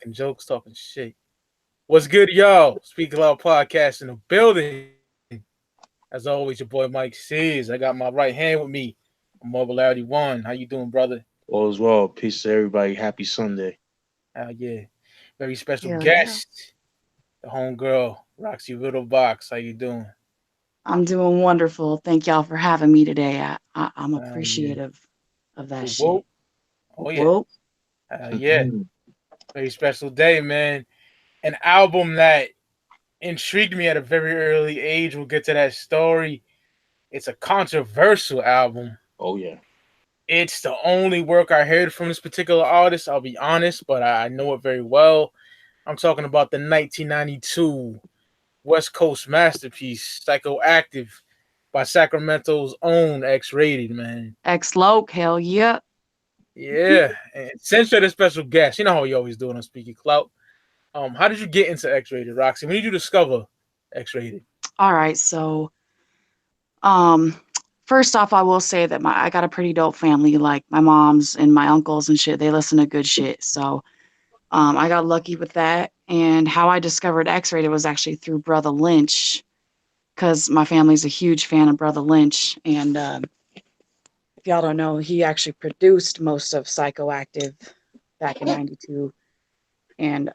making jokes, talking shit. What's good, y'all? Speak Loud Podcast in the building. As always, your boy Mike Sears. I got my right hand with me, Mobility One. How you doing, brother? All is well. Peace to everybody. Happy Sunday. Yeah. Very special Hell yeah. guest, the homegirl, Roxy RiddleBox. How you doing? I'm doing wonderful. Thank y'all for having me today. I'm Yeah. appreciative of that Whoop, shit. whoop. Oh yeah. Whoop. Yeah. Very special day, man. An album that intrigued me at a very early age. We'll get to that story. It's a controversial album. Oh yeah. It's the only work I heard from this particular artist, I'll be honest, but I know it very well. I'm talking about the 1992 West Coast masterpiece, Psychoactive, by Sacramento's own X Rated, man. X-Loke, hell yeah. Yeah. And since you're the special guest, you know how we always do it on Speaking Clout. How did you get into X Rated, Roxy? When did you discover X Rated? All right, so um first off I will say that I got a pretty dope family. Like my moms and my uncles and shit, they listen to good shit. So I got lucky with that. And how I discovered X-Rated was actually through Brother Lynch, because my family's a huge fan of Brother Lynch. And if y'all don't know, he actually produced most of Psychoactive back in '92. And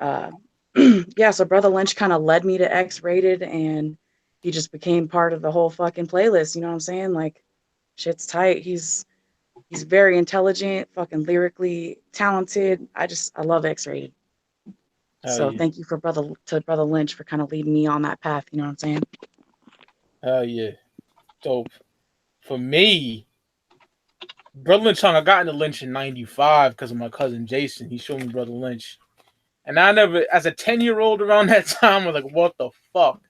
yeah, so Brother Lynch kind of led me to X Rated, and he just became part of the whole fucking playlist. You know what I'm saying? Like, shit's tight. He's very intelligent, fucking lyrically talented. I love X Rated. Hell So yeah. thank you to Brother Lynch for kind of leading me on that path. You know what I'm saying? Hell yeah. Dope. For me, Brother Lynch song, I got into Lynch in 95 because of my cousin Jason. He showed me Brother Lynch. And I never, as a 10-year-old around that time, I was like, what the fuck?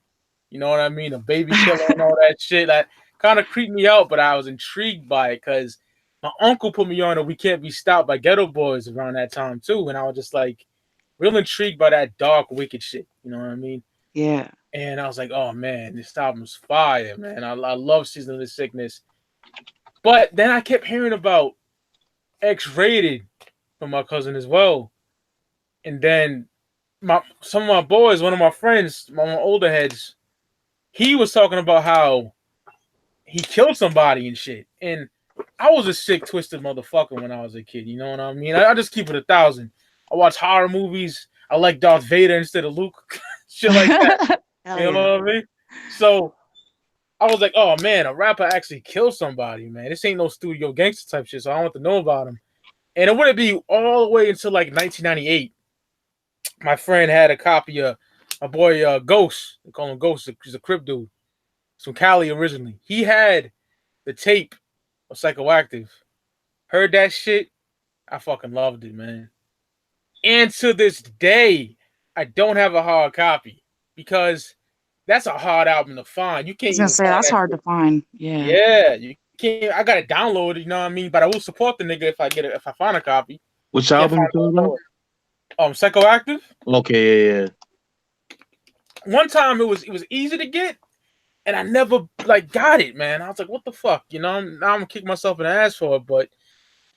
You know what I mean? A baby killer and all that shit. That kind of creeped me out, but I was intrigued by it because my uncle put me on a We Can't Be Stopped by Ghetto Boys around that time too. And I was just like, real intrigued by that dark, wicked shit. You know what I mean? Yeah. And I was like, oh man, this album's fire, man. I love Season of the Sickness. But then I kept hearing about X Rated from my cousin as well. And then some of my boys, one of my friends, my older heads, he was talking about how he killed somebody and shit. And I was a sick, twisted motherfucker when I was a kid. You know what I mean? I just keep it 1,000. I watch horror movies. I like Darth Vader instead of Luke. Shit like that. Hell You yeah. know what I mean? So I was like, oh man, a rapper actually killed somebody, man. This ain't no studio gangster type shit, so I want to know about him. And it wouldn't be all the way until like 1998. My friend had a copy of my boy Ghost. They call him Ghost. He's a Crip dude. He's from Cali originally. He had the tape of Psychoactive. Heard that shit. I fucking loved it, man. And to this day, I don't have a hard copy because that's a hard album to find. You I can't was gonna even say find that's that hard to shit. find. Yeah. Yeah, you can't. I got it downloaded. You know what I mean? But I will support the nigga if I get it. If I find a copy, Which can't album find you it talking on about? lower. Psychoactive. Okay, yeah, yeah. One time it was easy to get, and I never like got it, man. I was like, what the fuck, you know? Now I'm gonna kick myself in the ass for it, but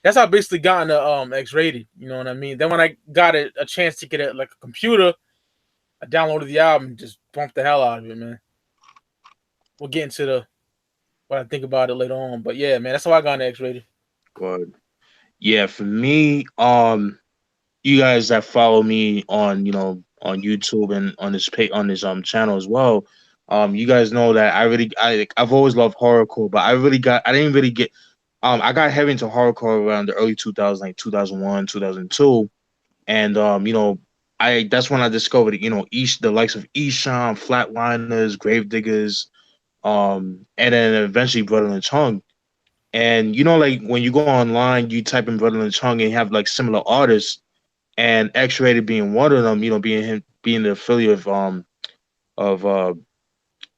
that's how I basically got into X Rated. You know what I mean? Then when I got a chance to get it like a computer, I downloaded the album and just bumped the hell out of it, man. We'll get into the what I think about it later on, but yeah, man, that's how I got into X Rated. Good. Yeah, for me, you guys that follow me on, on YouTube and on this channel as well, you guys know that I've always loved horrorcore, but I didn't really get I got heavy into horrorcore around the early 2000s, like 2001, 2002, and I that's when I discovered the likes of Esham, Flatliners, Gravediggers, and then eventually Brotherland Tongue. And like when you go online, you type in Brotherland Tongue and you have like similar artists, and X-Rated being one of them, being the affiliate of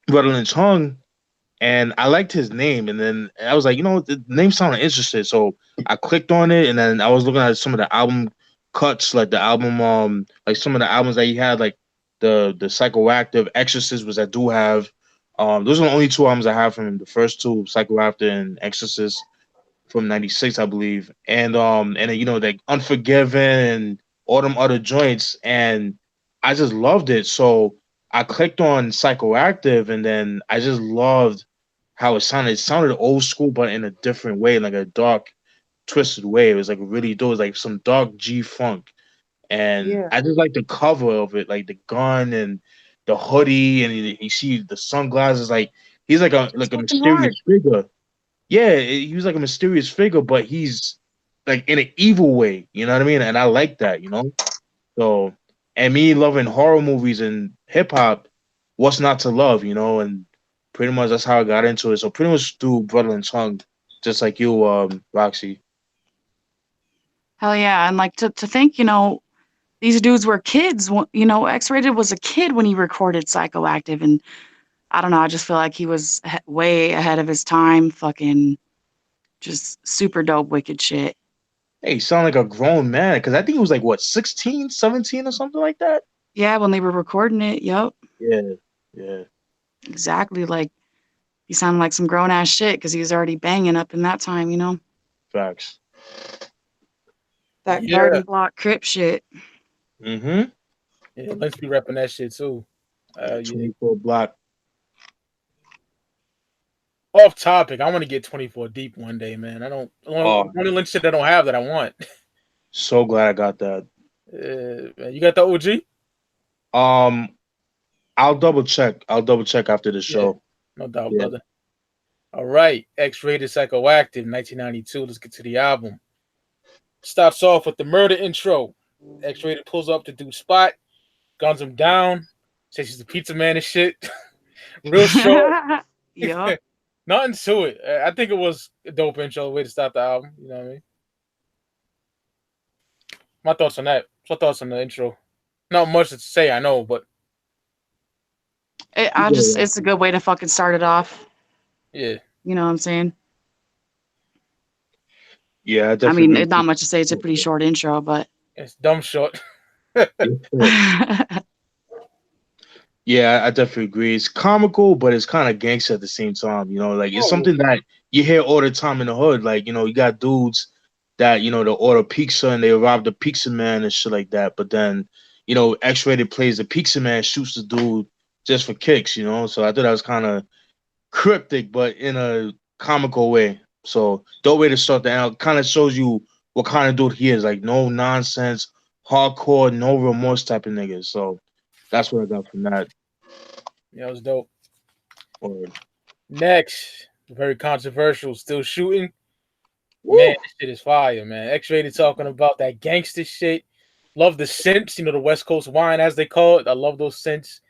Brotherland Tongue, and I liked his name, and then I was like, the name sounded interesting, so I clicked on it, and then I was looking at some of the album cuts, like the album, like some of the albums that he had, like the Psychoactive, Exorcist, was I do have. Those are the only two albums I have from him. The first two, Psychoactive and Exorcist, from '96, I believe, and then like Unforgiven all them other joints, and I just loved it. So I clicked on Psychoactive, and then I just loved how it sounded. It sounded old school, but in a different way, like a dark, twisted way. It was like really dope. It was like some dark G funk, and Yeah. I just like the cover of it, like the gun and the hoodie, and you see the sunglasses. Like he's It's like a fucking hard. mysterious figure. Yeah, he was like a mysterious figure, but he's like in an evil way. You know what I mean? And I like that. You know. So, and me loving horror movies and hip hop, what's not to love? You know, and pretty much that's how I got into it. So pretty much through Brother and Tongue, just like you, Roxy. Hell yeah. And like to think, these dudes were kids. X-Rated was a kid when he recorded Psychoactive, and I don't know. I just feel like he was way ahead of his time. Fucking just super dope, wicked shit. Hey, you sound like a grown man because I think he was like what 16, 17, or something like that. Yeah, when they were recording it, yep, Yeah, yeah, exactly. Like he sounded like some grown ass shit because he was already banging up in that time. facts. That Yeah, garden block crip shit. Mm-hmm. yeah. Let's be repping that shit too. Yeah, Yeah. 24 block. Off topic. I want to get 24 deep one day, man. I don't. Oh, Only Lynch shit I don't have that I want. so glad I got that. Man, you got the OG? Um, I'll double check. I'll double check after the Yeah, show. no doubt, Yeah. brother. All right, X-Rated Psychoactive, 1992. Let's get to the album. Starts off with the murder intro. X-Rated pulls up to do spot, guns him down, says he's the pizza man and shit. Real short. Yup. Nothing to it. I think it was a dope intro way to start the album. You know what I mean? My thoughts on that. My thoughts on the intro. Not much to say, I know, but It's a good way to fucking start it off. yeah, You know what I'm saying? Yeah, I I mean, definitely it's not agree. much to say. It's a pretty short intro, but it's dumb short. Yeah, I definitely agree. It's comical, but it's kind of gangster at the same time. You know, like it's Oh, something that you hear all the time in the hood. Like, you got dudes that, they order pizza and they rob the pizza man and shit like that. But then, X-Rated plays the pizza man, shoots the dude just for kicks. So I thought that was kind of cryptic, but in a comical way. So the way to start the out kind of shows you what kind of dude he is. Like no nonsense, hardcore, no remorse type of nigga. So that's what I got from that. yeah, it was dope. Word. Next, very controversial, still shooting. Man, Woo! this shit is fire, man. X-Rated talking about that gangster shit. Love the scents, the West Coast wine as they call it. I love those scents.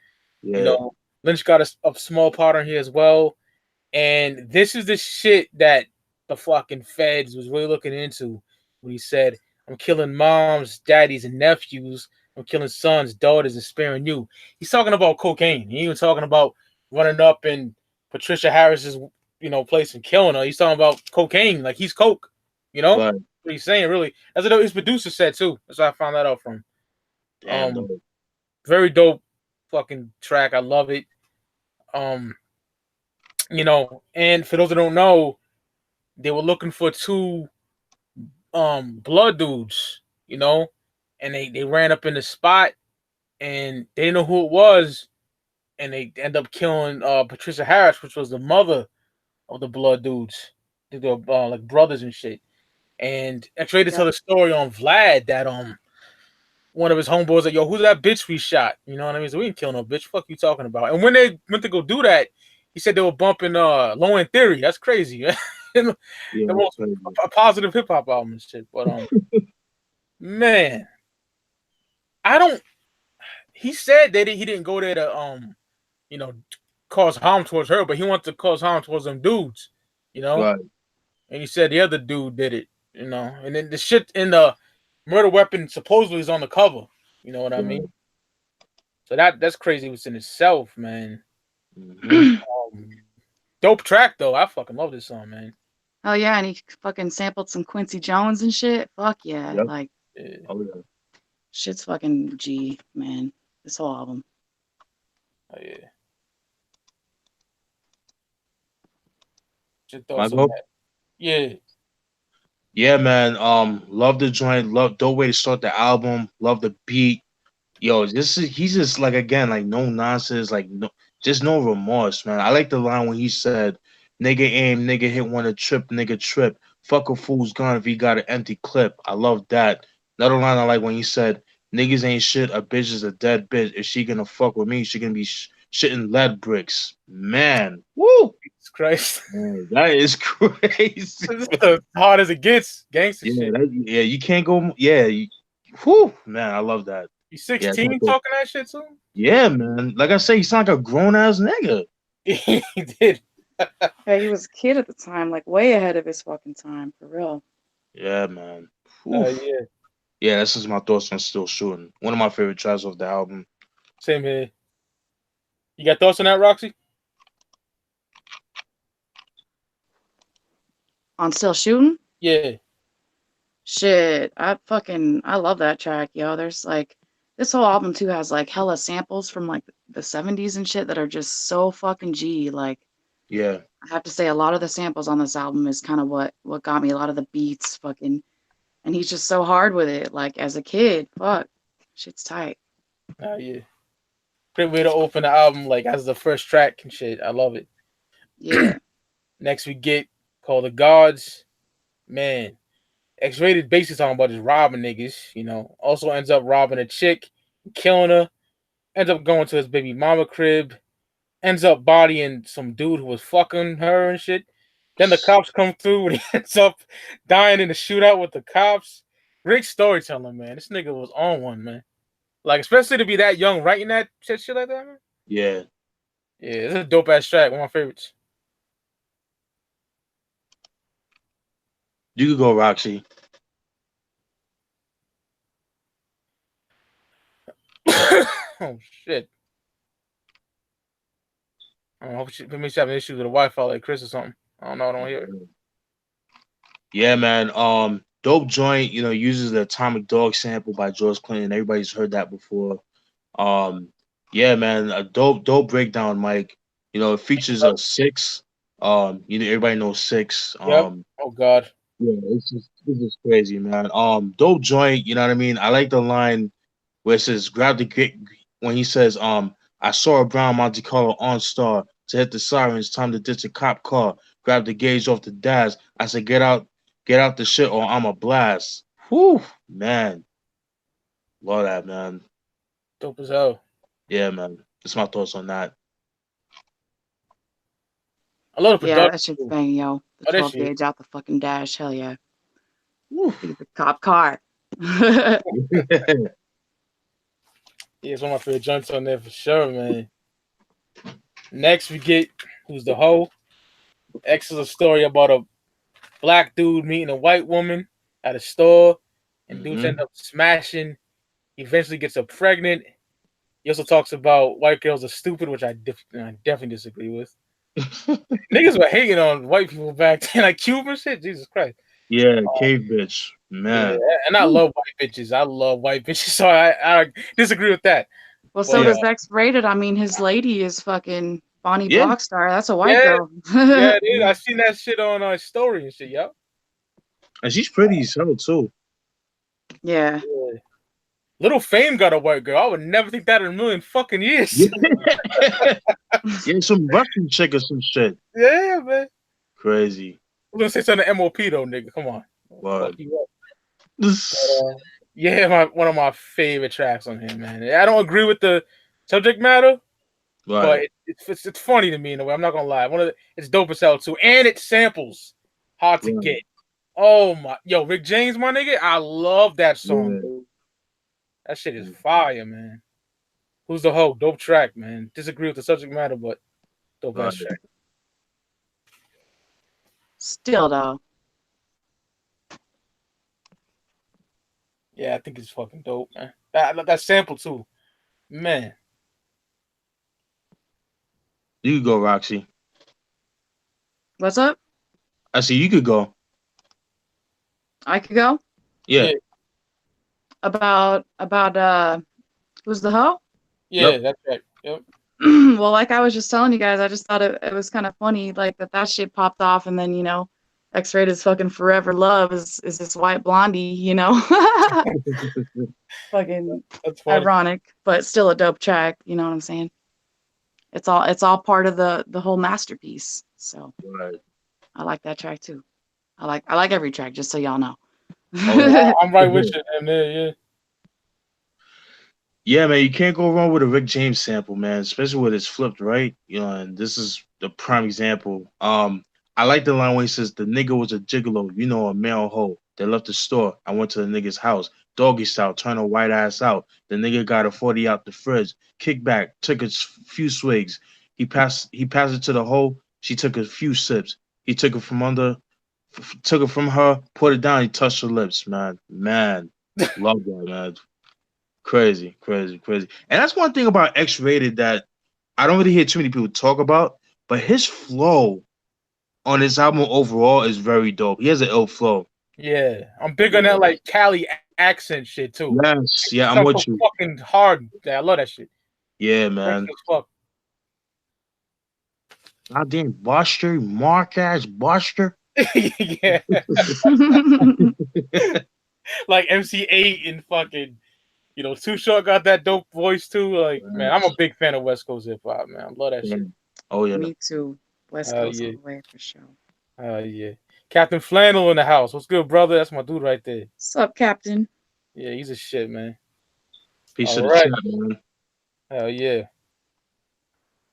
You Yeah, know, Lynch got a small part on here as well. And this is the shit that the fucking feds was really looking into when he said, I'm killing moms, daddies, and nephews. I'm killing sons, daughters, and sparing you. He's talking about cocaine. He ain't even talking about running up in Patricia Harris's, place and killing her. He's talking about cocaine, like he's coke. You know but what he's saying, really. That's what his producer said too. That's how I found that out from. damn, Um, though. very dope fucking track. I love it. Um, and for those that don't know, they were looking for two blood dudes, and they ran up in the spot and they didn't know who it was, and they end up killing Patricia Harris, which was the mother of the blood dudes. They were like brothers and shit. And actually, to tell Yep. the story on Vlad that one of his homeboys like, yo, who's that bitch we shot? You know what I mean? So we didn't kill no bitch. Fuck you talking about? And when they went to go do that, he said they were bumping Low End Theory. That's crazy. The Yeah, that's most crazy. a positive hip hop album and shit. But man, I don't. He said that he didn't go there to you know, cause harm towards her, but he wanted to cause harm towards them dudes, you know. Right. And he said the other dude did it, And then the shit in the murder weapon supposedly is on the cover. You know what I Right. mean? So that's crazy within itself, man. Mm-hmm. Dope track though. I fucking love this song, man. Hell yeah, and he fucking sampled some Quincy Jones and shit. Fuck yeah. Yep. Like, Yeah, Oh yeah. shit's fucking G, man. This whole album. oh, yeah. Your My thoughts on go. that? Yeah, Yeah, man. Love the joint. Love dope way to start the album. Love the beat. Yo, he's just like again like no nonsense, like no just no remorse, man. I like the line when he said, "Nigga aim, nigga hit one a trip, nigga trip. Fuck a fool's gun if he got an empty clip." I love that. Another line I like when he said, "Niggas ain't shit. A bitch is a dead bitch. If she gonna fuck with me, she gonna be shitting lead bricks." Man, woo, Jesus Christ. man, that is crazy. This is as hard as it gets. Gangster Yeah, shit. yeah, you can't go. Yeah, whew, man, I love that. You Yeah, it's my 16 thought. talking that shit too? Yeah, man. Like I say, he sound like a grown ass nigga. He did. Yeah, he was a kid at the time, like way ahead of his fucking time, for real. Yeah, man. Oof. Yeah. Yeah, that's just my thoughts on Still Shooting. One of my favorite tracks off the album. Same here. You got thoughts on that, Roxy? On Still Shooting? Yeah. Shit, I love that track, yo. There's like this whole album too has like hella samples from like the 70s and shit that are just so fucking G. Like Yeah. I have to say a lot of the samples on this album is kind of what got me. A lot of the beats fucking and he's just so hard with it. Like as a kid, fuck. Shit's tight. Yeah. Great way to open the album, like as the first track and shit. I love it. Yeah. Next we get called The Gods. Man. X-rated basically talking about just robbing niggas, you know. Also ends up robbing a chick, killing her, ends up going to his baby mama crib, ends up bodying some dude who was fucking her and shit. Then the cops come through and he ends up dying in the shootout with the cops. Great storytelling, man. This nigga was on one, man. Like, especially to be that young writing that shit like that, man. Yeah. Yeah, it's a dope ass track. One of my favorites. You could go, Roxy. Oh shit. I hope maybe she's having issues with the Wi-Fi like Chris or something. I don't know. I don't hear it. Yeah, man. Dope joint, uses the Atomic Dog sample by George Clinton. Everybody's heard that before. Um, yeah, man, a dope breakdown, Mike. It features a six. Everybody knows six. Yep. Oh God. Yeah, it's just crazy, man. Dope joint, you know what I mean? I like the line where it says grab the when he says, I saw a brown Monte Carlo OnStar to hit the sirens, time to ditch a cop car, grab the gauge off the dash. I said, get out the shit or I'm a blast. Whew, man. Love that, man. Dope as hell. Yeah, man. That's my thoughts on that. I love the Yeah, production. that shit's banging, yo. The Oh, that 12 shit. gauge out the fucking dash. Hell yeah. Whew. The cop car. Yeah, it's one of my favorite joints on there for sure, man. Next, we get Who's the Hoe. X is a story about a black dude meeting a white woman at a store, and dudes end up smashing. He eventually gets her pregnant. He also talks about white girls are stupid, which I definitely disagree with. Niggas were hating on white people back then, like Cuban shit. Jesus Christ. Yeah, cave bitch, man. Yeah, and I love white bitches. I love white bitches, so I disagree with that. Well, so Yeah. does X-rated. I mean, his lady is fucking Bonnie Yeah. Blockstar. That's a white Yeah. girl. Yeah, dude, I seen that shit on our story and shit, yo. And she's pretty as hell too. Yeah. Yeah. Little Fame got a white girl. I would never think that in a million fucking years. Yeah, some Russian chick or some shit. Yeah, man. Crazy. I'm gonna say something to MOP though, nigga. Come on. Word. Fuck you up. Yeah, one of my favorite tracks on here, man. I don't agree with the subject matter, Right. but it's funny to me in a way. I'm not gonna lie. It's dope as hell too, and it samples hard to get. Oh my, yo, Rick James, my nigga, I love that song. Yeah. That shit is fire, man. Who's the Hoe? Dope track, man. Disagree with the subject matter, but dope ass track. Still though. Yeah, I think it's fucking dope, man. That sample too, man. You could go, Roxy. What's up? I see you could go. I could go? Yeah. About Who's the Hoe? Yeah, Yep. that's right. Yep. Well, like I was just telling you guys, I just thought it was kind of funny, like that shit popped off, and then X-Rated's fucking forever love is this white blondie, you know. Fucking That's funny. ironic, but still a dope track. You know what I'm saying? It's all part of the whole masterpiece. So Right. I like that track too. I like every track, just so y'all know. Oh, yeah. I'm right with you, man. Yeah. Yeah, man, you can't go wrong with a Rick James sample, man, especially when it's flipped right. You know, and this is the prime example. I like the line where he says the nigga was a gigolo, you know, a male hoe. They left the store. I went to the nigga's house. Doggy style, turn a white ass out. The nigga got a 40 out the fridge. Kick back, took a few swigs. He passed it to the hoe. She took a few sips. He took it from under, took it from her, put it down, he touched her lips, man. Man, love that, man. Crazy, crazy, crazy. And that's one thing about X Rated that I don't really hear too many people talk about, but his flow on his album overall is very dope. He has an ill flow. Yeah, I'm big on that like Cali accent shit too. Yes, yeah, I'm Sounds with so you. fucking hard. Yeah, I love that shit. Yeah, Crazy man. as fuck. Goddamn Buster, Marcus Buster. Yeah, like MC8 and fucking, Too Short got that dope voice too. Like, man, I'm a big fan of West Coast hip hop, man. I love that shit. Oh yeah. Me too. West Coast all Yeah. the way for sure. Yeah. Captain Flannel in the house. What's good, brother? That's my dude right there. What's up, Captain? Yeah, he's a shit, man. Peace to All the right. chat, man. Hell yeah.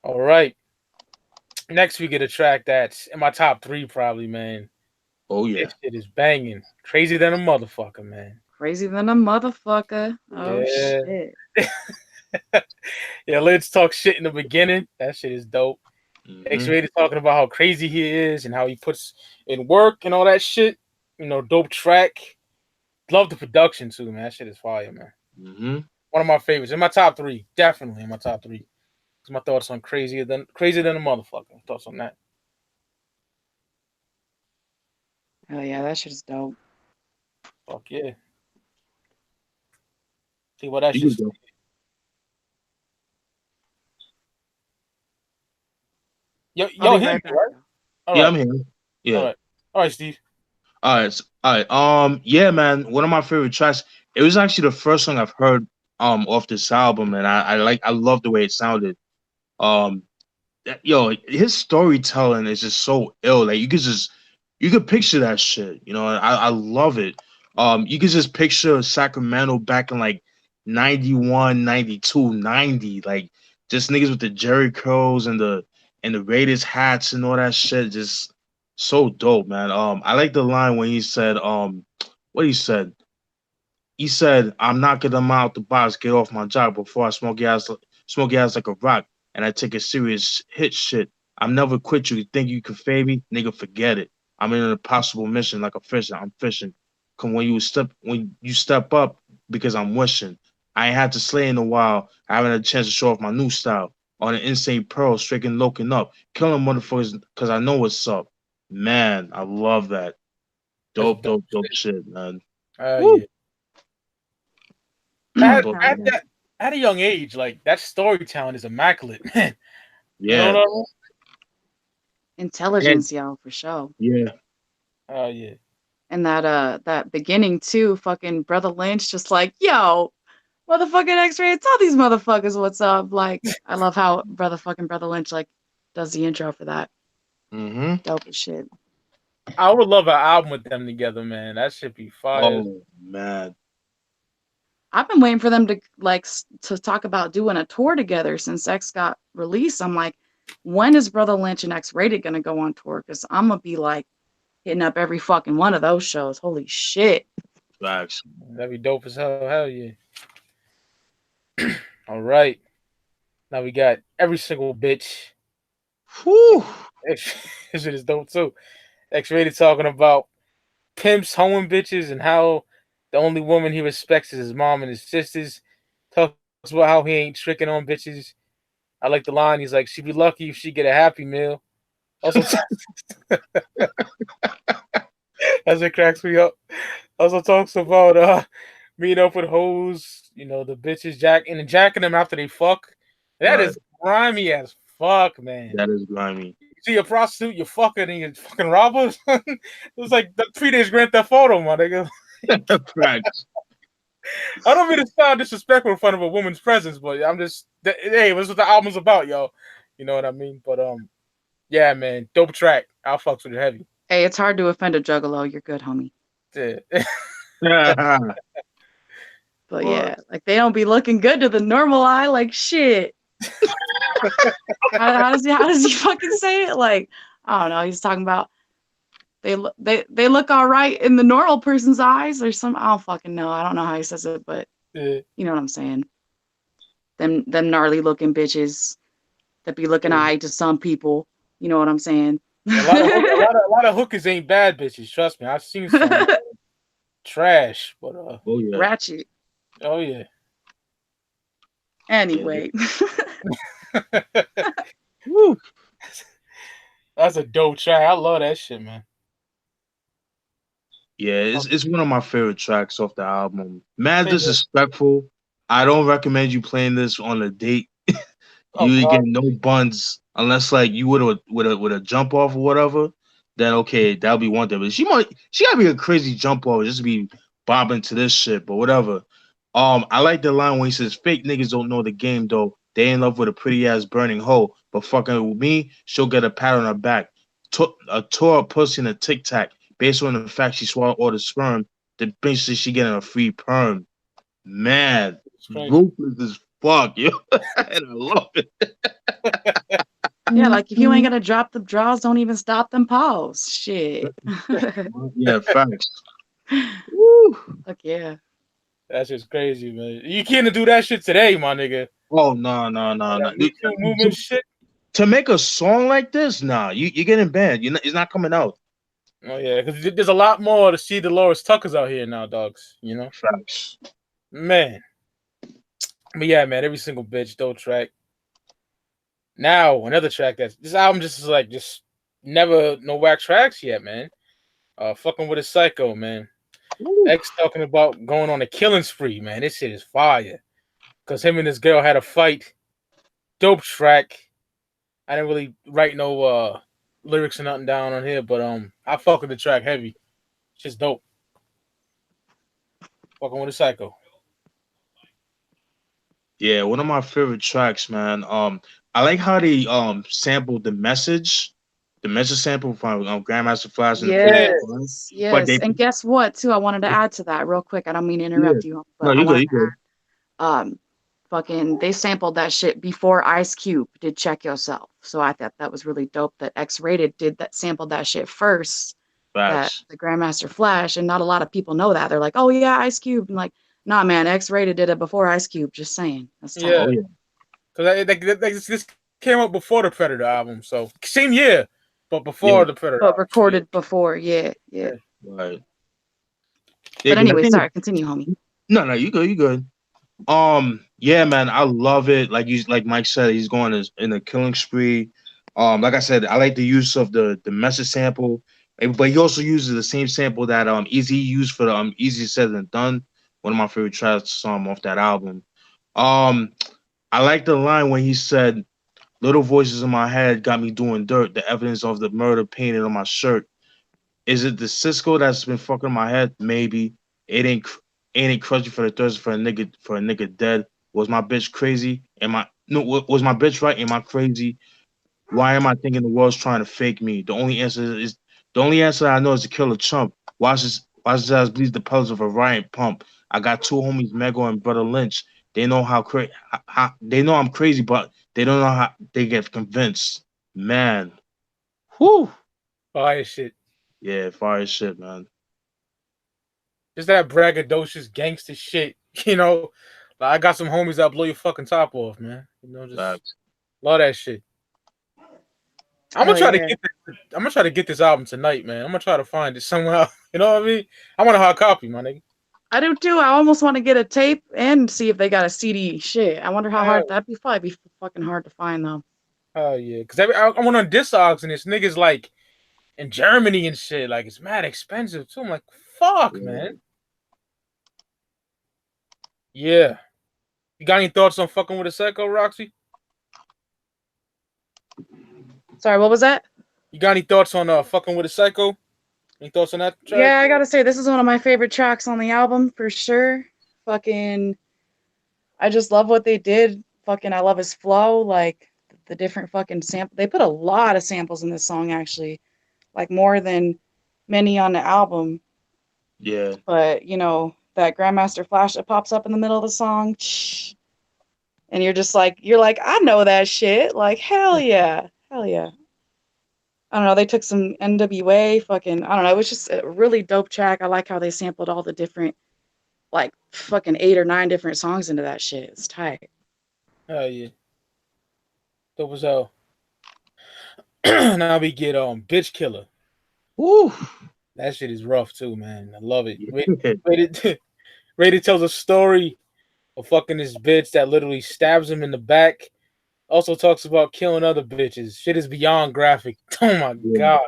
All right. Next, we get a track that's in my top 3, probably, man. Oh yeah. This shit is banging. Crazy than a motherfucker, man. Crazy than a motherfucker. Oh Yeah. shit. Yeah, let's talk shit in the beginning. That shit is dope. X-Rated talking about how crazy he is and how he puts in work and all that shit. Dope track. Love the production too, man. That shit is fire, man. One of my favorites. In my top 3. Definitely in my top 3. That's my thoughts on crazier than a motherfucker. Thoughts on that. Hell yeah, that shit is dope. Fuck yeah. See what that shit's. Yo, him, right? All right. I'm here. Yeah. All right, Steve. All right. Yeah, man. One of my favorite tracks. It was actually the first song I've heard off this album, and I love the way it sounded. His storytelling is just so ill. Like you could picture that shit. I love it. You could just picture Sacramento back in like 91, 92, 90, like just niggas with the Jerry curls and the Raiders hats and all that shit. Just so dope, man. I like the line when he said, what he said. He said, "I'm knocking them out the box, get off my job before I smoke your ass like a rock, and I take a serious hit shit. I'm never quit you. You think you can fade me? Nigga, forget it. I'm in an impossible mission like a fisher. I'm fishing. Come when you step up because I'm wishing. I ain't had to slay in a while. I haven't had a chance to show off my new style. On an insane pearl, stricken loking up. Killing motherfuckers because I know what's up. Man, I love that. Dope shit, man. Yeah. At a young age, like that storytelling is immaculate, man. Yeah. You know what I mean? Intelligence, y'all, for sure. Yeah. Oh yeah. And that beginning too, fucking Brother Lynch, just like, yo, motherfucking X-Rated, tell these motherfuckers what's up. Like, I love how Brother Lynch like does the intro for that. Dope as shit. I would love an album with them together, man. That should be fire. Oh man. I've been waiting for them to talk about doing a tour together since X got released. I'm like, when is Brother Lynch and X-Rated gonna go on tour? Because I'm gonna be like hitting up every fucking one of those shows. Holy shit. Facts. That'd be dope as hell. Hell yeah. All right. Now we got Every Single Bitch. Whew. This shit is dope too. X-Rated talking about pimps hoeing bitches and how the only woman he respects is his mom and his sisters. Talks about how he ain't tricking on bitches. I like the line. He's like, she'd be lucky if she get a Happy Meal. Also, as it cracks me up. Also talks about meeting up with hoes, the bitches jacking them after they fuck. That is grimy as fuck, man. That is grimy. see a prostitute, you fucking and you fucking rob her. It was like the 3 days Grand Theft Auto, my nigga. Facts. I don't mean to sound disrespectful in front of a woman's presence, but I'm just hey, this is what the album's about, yo. You know what I mean? But yeah, man, dope track. I'll fucks with it heavy. Hey, it's hard to offend a juggalo. You're good, homie. Yeah. But yeah, like they don't be looking good to the normal eye. Like shit. how does he fucking say it? Like I don't know. He's talking about they look all right in the normal person's eyes or some. I don't fucking know. I don't know how he says it, but Yeah. you know what I'm saying. Them gnarly looking bitches that be looking eye to some people. You know what I'm saying. A lot of hookers ain't bad bitches. Trust me, I've seen some trash, but oh yeah, ratchet. Oh yeah. Anyway. Woo. That's a dope track. I love that shit, man. Yeah, it's one of my favorite tracks off the album. Mad disrespectful. I don't recommend you playing this on a date. You get no buns unless like you with a jump off or whatever. Then okay, that'll be one thing. But she gotta be a crazy jump off just to be bobbing to this shit. But whatever. I like the line when he says, "Fake niggas don't know the game though. They in love with a pretty ass burning hoe, but fucking with me, she'll get a pat on her back. A tore pussy and a tic tac. Based on the fact she swallowed all the sperm, then basically she getting a free perm. Man, ruthless as fuck, yo. And I love it. Yeah, like if you ain't gonna drop the draws, don't even stop them paws. Shit. Yeah, facts. Woo. Fuck yeah. That's just crazy, man. You can't do that shit today, my nigga. Oh no. Movement shit. To make a song like this, nah, you're getting banned. It's not coming out. Oh yeah, because there's a lot more to see Dolores Tuckers out here now, dogs. You know, facts, man. But yeah, man, every single bitch, dope track. Now another track this album just never no whack tracks yet, man. Fucking with a Psycho, man. Ooh. X talking about going on a killing spree, man. This shit is fire. Cause him and this girl had a fight. Dope track. I didn't really write no lyrics or nothing down on here, but I fuck with the track heavy. It's just dope. Fucking with a Psycho. Yeah, one of my favorite tracks, man. I like how they sampled the message sample from Grandmaster Flash. Yes. But and guess what? Too, I wanted to add to that real quick. I don't mean to interrupt you, but no, you good. Fucking they sampled that shit before Ice Cube did Check Yourself. So I thought that was really dope that X-Rated sampled that shit first. That the Grandmaster Flash, and not a lot of people know that. They're like, oh yeah, Ice Cube. I'm like, nah, man, X-Rated did it before Ice Cube. Just saying. That's yeah. Because this came out before the Predator album, so same year, but before the Predator. But recorded before, yeah. Right. But anyway, sorry, continue, homie. No, you good. Yeah, man, I love it. Like Mike said, he's going in a killing spree. Like I said, I like the use of the message sample, but he also uses the same sample that Easy used for the Easy Said and Done. One of my favorite tracks off that album. I like the line when he said, "Little voices in my head got me doing dirt. The evidence of the murder painted on my shirt. Is it the Cisco that's been fucking my head? Maybe it ain't crunchy for the thirst for a nigga dead. Was my bitch crazy? Was my bitch right? Am I crazy? Why am I thinking the world's trying to fake me? The only answer I know is to kill a chump. Watch his ass bleed the pellets of a riot pump. I got two homies, Mego and Brother Lynch. They know they know I'm crazy, but they don't know how they get convinced. Man, whoo, fire shit. Yeah, fire shit, man. Just that braggadocious gangster shit, you know. Like, I got some homies that blow your fucking top off, man. You know, just love that shit. I'm gonna try to get this album tonight, man. I'm gonna try to find it somewhere. You know what I mean? I want a hard copy, my nigga. I do too. I almost want to get a tape and see if they got a CD. Shit, I wonder how hard that'd be. Probably be fucking hard to find though. Oh yeah, because I went on Discogs and this nigga's like in Germany and shit. Like it's mad expensive too. I'm like, fuck, man. Yeah. You got any thoughts on fucking with a Psycho, Roxy? Sorry, what was that? You got any thoughts on fucking with a Psycho? Any thoughts on that track? Yeah, I gotta say, this is one of my favorite tracks on the album for sure. Fucking, I just love what they did. Fucking, I love his flow. Like the different fucking sample. They put a lot of samples in this song, actually, like more than many on the album. Yeah. But you know that Grandmaster Flash that pops up in the middle of the song, and you're like, I know that shit. Like hell yeah, hell yeah. I don't know. They took some NWA fucking. I don't know. It was just a really dope track. I like how they sampled all the different, like fucking 8 or 9 different songs into that shit. It's tight. Oh yeah, dope as hell. Now we get Bitch Killer. Woo. That shit is rough too, man. I love it. Yeah. Rated tells a story of fucking this bitch that literally stabs him in the back. Also talks about killing other bitches. Shit is beyond graphic. Oh my god.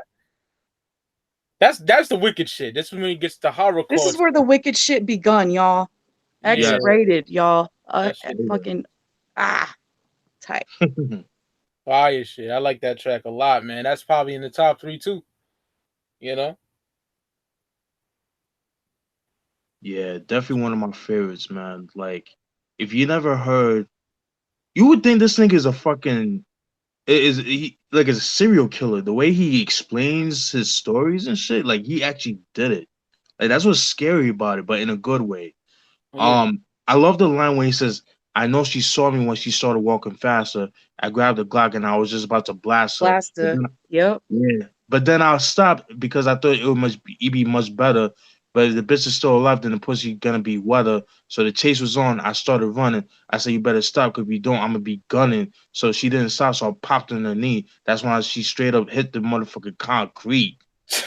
That's the wicked shit. This is when he gets the This horrorcore. is where the wicked shit begun, y'all. Yeah, X-rated, y'all. that shit is Fucking tight. fire shit. I like that track a lot, man. That's probably in the top 3 too. You know? Yeah, definitely one of my favorites, man. Like, if you never heard, you would think this nigga is a fucking like is a serial killer. The way he explains his stories and shit, like he actually did it. Like that's what's scary about it, but in a good way. Yeah. I love the line when he says, "I know she saw me when she started walking faster. I grabbed the Glock and I was just about to blast her. But Blaster. then Yep. yeah. But then I'll stop because I thought it'd be much better. But if the bitch is still alive, then the pussy gonna be wetter. So the chase was on. I started running. I said, you better stop because if you don't, I'm gonna be gunning. So she didn't stop, so I popped in her knee. That's why she straight up hit the motherfucking concrete.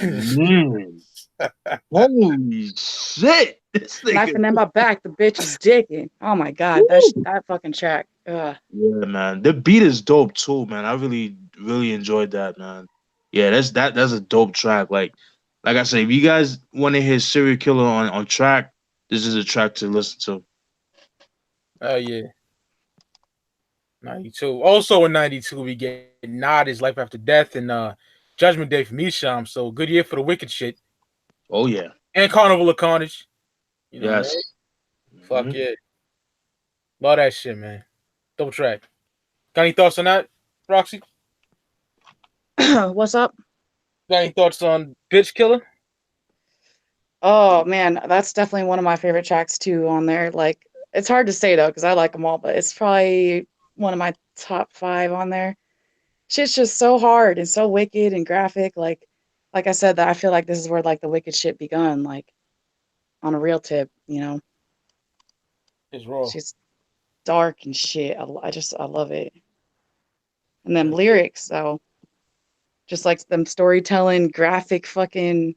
Man. Holy shit. This Knifing nigga. in my back, the bitch is dicking. Oh my god, Woo. that fucking track. Ugh. Yeah, man. The beat is dope too, man. I really, really enjoyed that, man. Yeah, that's a dope track. Like I said, if you guys want to hear Serial Killer on track, this is a track to listen to. Oh yeah. 92. Also in 92, we get Nod is Life After Death and Judgment Day from Esham. So good year for the wicked shit. Oh yeah. And Carnival of Carnage. You know what I Yes. mean? Fuck Mhm. yeah. Love that shit, man. Dope track. Got any thoughts on that, Roxy? What's up? Got any thoughts on Bitch Killer? Oh man, that's definitely one of my favorite tracks too on there. Like it's hard to say though because I like them all, but it's probably one of my top 5 on there. Shit's just so hard and so wicked and graphic. Like I said, that I feel like this is where like the wicked shit begun. Like on a real tip, you know. It's raw. She's dark and shit. I love it. And them lyrics though, just like them storytelling, graphic fucking.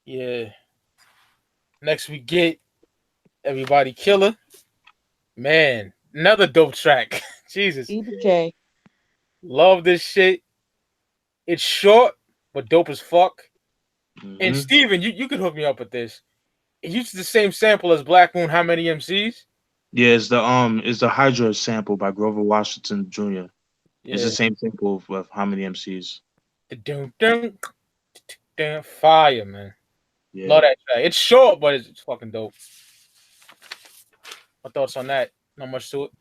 Yeah. Next we get Everybody Killer. Man, another dope track. Jesus. EBK. Love this shit. It's short, but dope as fuck. And Mhm. Steven, you could hook me up with this. It uses the same sample as Black Moon, How Many MCs? Yeah, it's the Hydra sample by Grover Washington Jr. It's the Yeah. same sample of How Many MCs. The dun, dun, dun, fire, man. Love Yeah. that track. It's short, but it's fucking dope. My thoughts on that? Not much to it.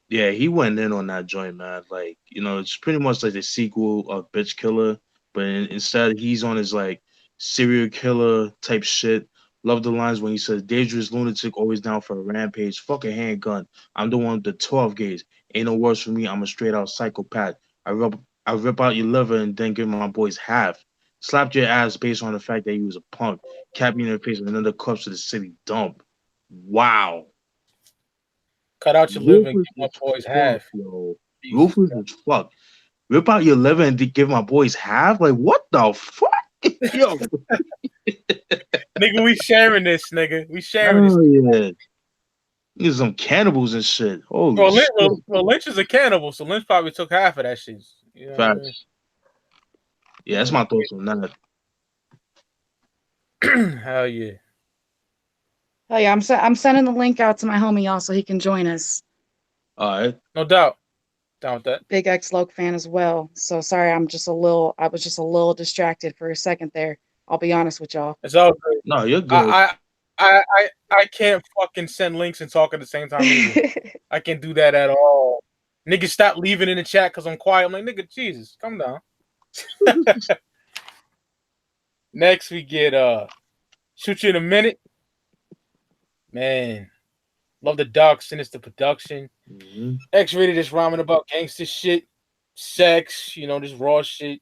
Yeah, he went in on that joint, man. Like, it's pretty much like the sequel of Bitch Killer, but instead he's on his like serial killer type shit. Love the lines when he says, "Dangerous lunatic, always down for a rampage. Fuck a handgun. I'm the one with the 12 gauge. Ain't no worse for me. I'm a straight out psychopath. I rip out your liver and then give my boys half. Slapped your ass based on the fact that he was a punk. Cap me in the face with another cups to the city dump. Wow." Cut out your liver and Ruthless give my as boys fuck, half. yo. Jesus. Ruthless as fuck. Rip out your liver and give my boys half? Like, what the fuck? Yo. Nigga, we sharing this, nigga. We sharing this. Oh, yeah. These some cannibals and shit. Holy shit. Well, Lynch is a cannibal, so Lynch probably took half of that shit. You know what I mean? Facts. Yeah, that's my thoughts on that. Hell yeah. Oh yeah, I'm sending the link out to my homie y'all so he can join us. All right. No doubt. Down with that. Big X Loke fan as well. So sorry, I was just a little distracted for a second there. I'll be honest with y'all. It's all good. No, you're good. I can't fucking send links and talk at the same time either. I can't do that at all. Niggas stop leaving in the chat because I'm quiet. I'm like, nigga, Jesus, calm down. Next we get Shoot You in a Minute. Man. Love the dark, sinister production. Mm-hmm. X-rated just rhyming about gangster shit, sex, this raw shit.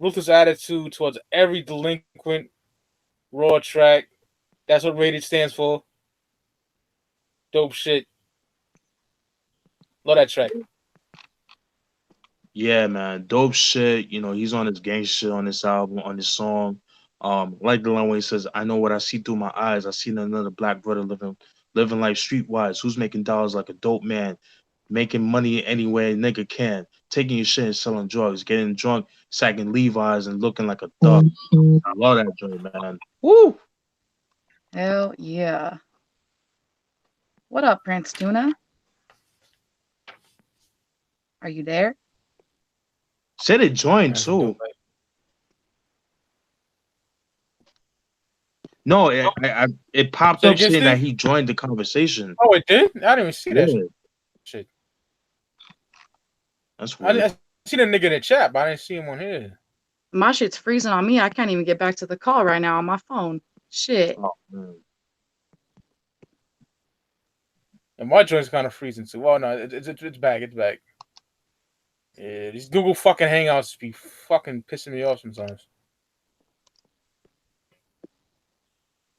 Ruthless attitude towards every delinquent. Raw track. That's what rated stands for. Dope shit. Love that track. Yeah, man, dope shit. He's on his gang shit on this album, on this song. Like the line where he says, "I know what I see through my eyes. I seen another black brother living life streetwise. Who's making dollars like a dope man, making money anywhere a nigga can, taking your shit and selling drugs, getting drunk, sagging Levi's and looking like a thug." I love that joint, man. Woo! Hell yeah. What up, Prince Tuna? Are you there? Said it joined That's too. dope, man. No, it popped Say up again, saying that Steve? he joined the conversation. Oh, it did? I didn't even see that Yeah, shit. that's I weird. seen a nigga in the chat, but I didn't see him on here. My shit's freezing on me. I can't even get back to the call right now on my phone. Shit. Oh, man. And my joint's kind of freezing too. Oh no, it's back. It's back. Yeah, these Google fucking Hangouts be fucking pissing me off sometimes.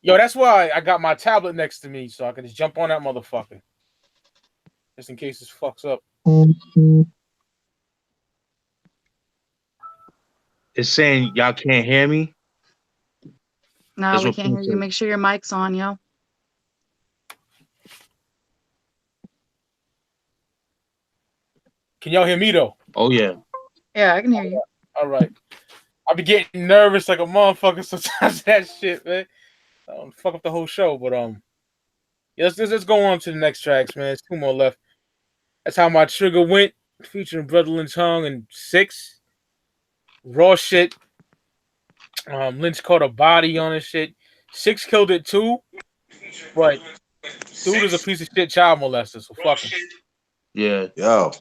Yo, that's why I got my tablet next to me so I can just jump on that motherfucker. Just in case this fucks up. It's saying y'all can't hear me. No, That's we what can't hear Prince you. said. Make sure your mic's on, yo. Can y'all hear me though? Oh yeah. Yeah, I can hear you. All right. I be getting nervous like a motherfucker sometimes. That shit, man. I don't fuck up the whole show, but yeah, let's go on to the next tracks, man. There's 2 more left. That's How My Trigger Went, featuring Brother Lynch Hung and 6. Raw shit. Lynch caught a body on this shit. 6 killed it too, but dude is a piece of shit child molester, so fuck him. Yeah. Yo.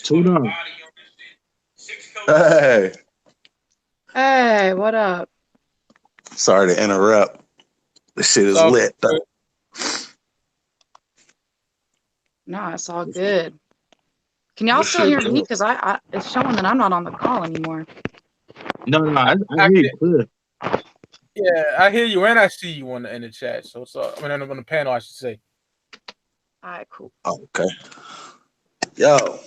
Tune up. Hey. Hey, what up? Sorry to interrupt. This shit is So, lit though. Nah, it's all good. Can y'all This still shit hear me? dope. Because it's showing that I'm not on the call anymore. No, I hear you clear. Yeah, I hear you and I see you in the chat. So it's I mean on the panel, I should say. All right, cool. Okay. Yo.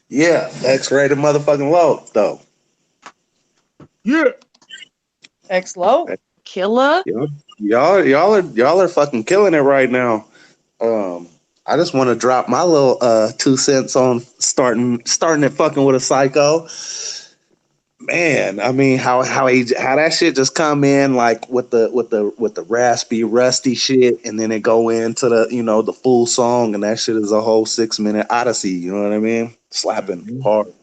Yeah, X-rated motherfucking low though. Yeah. X-Low, killer. Y'all are fucking killing it right now. I just want to drop my little 2 cents on starting it fucking with a Psycho. Man, I mean how that shit just come in like with the raspy, rusty shit, and then it go into the full song, and that shit is a whole 6-minute odyssey. You know what I mean? Slapping hard.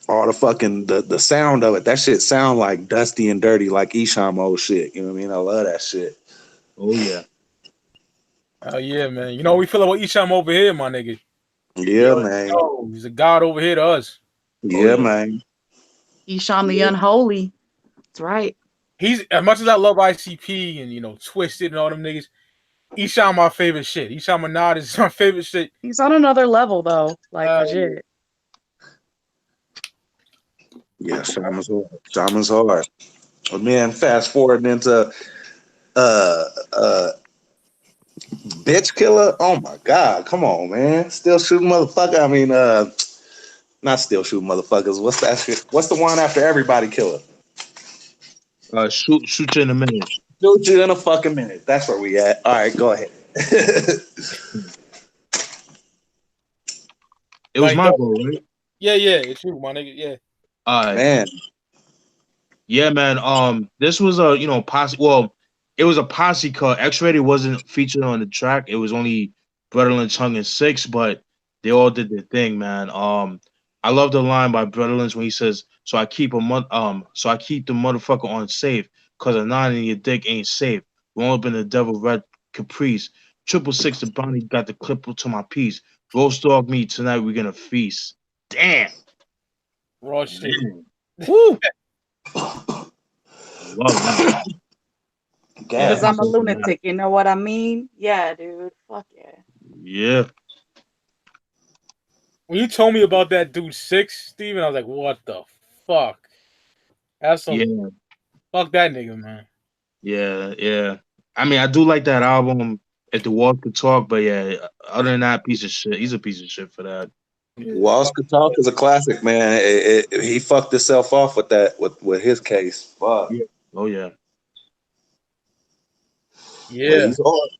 All the fucking the sound of it, that shit sound like dusty and dirty, like Isham old shit. You know what I mean? I love that shit. Oh yeah. Oh yeah, man. You know what we feel about Isham over here, my nigga. Yeah, man. Yo, he's a god over here to us. Yeah, yeah. man. Isham the Unholy. That's right. He's as much as I love ICP and Twisted and all them niggas. Isham my favorite shit. Isham Manad is my favorite shit. He's on another level though. Like legit. Yeah, Shaman's hard. Shaman's hard. But man, fast forward into Bitch Killer. Oh my god, come on, man. Still shooting motherfucker. I mean, not still shooting motherfuckers. What's that shit? What's the one after Everybody Killer? Shoot you in a minute. Shoot you in a fucking minute. That's where we at. All right, go ahead. It was Like, my goal, right? Yeah, it's you, my nigga. Yeah. All right. Man. Yeah, man. This was a possible. Well, it was a posse cut. X-Rated wasn't featured on the track. It was only Brother Lynch, Hung, and Six, but they all did their thing, man. I love the line by Brother Lynch when he says, so I keep the motherfucker on safe, cause a nine in your dick ain't safe. Roll up in the devil red caprice. 666 the bounty got the clip to my piece. Roast dog meat tonight, we're gonna feast. Damn. Raw shit. Man. Woo! Love that. Because God. I'm a lunatic, you know what I mean? Yeah, dude. Fuck yeah. Yeah. When you told me about that dude Six, Steven, I was like, what the fuck? That's some Yeah. fuck that nigga, man. Yeah. I mean, I do like that album. If the Walls Could Talk, but yeah, other than that, piece of shit. He's a piece of shit for that. Walls Could Talk is a classic, man. He fucked himself off with that with his case. Fuck. Yeah. Oh yeah. But Yeah. he's hard.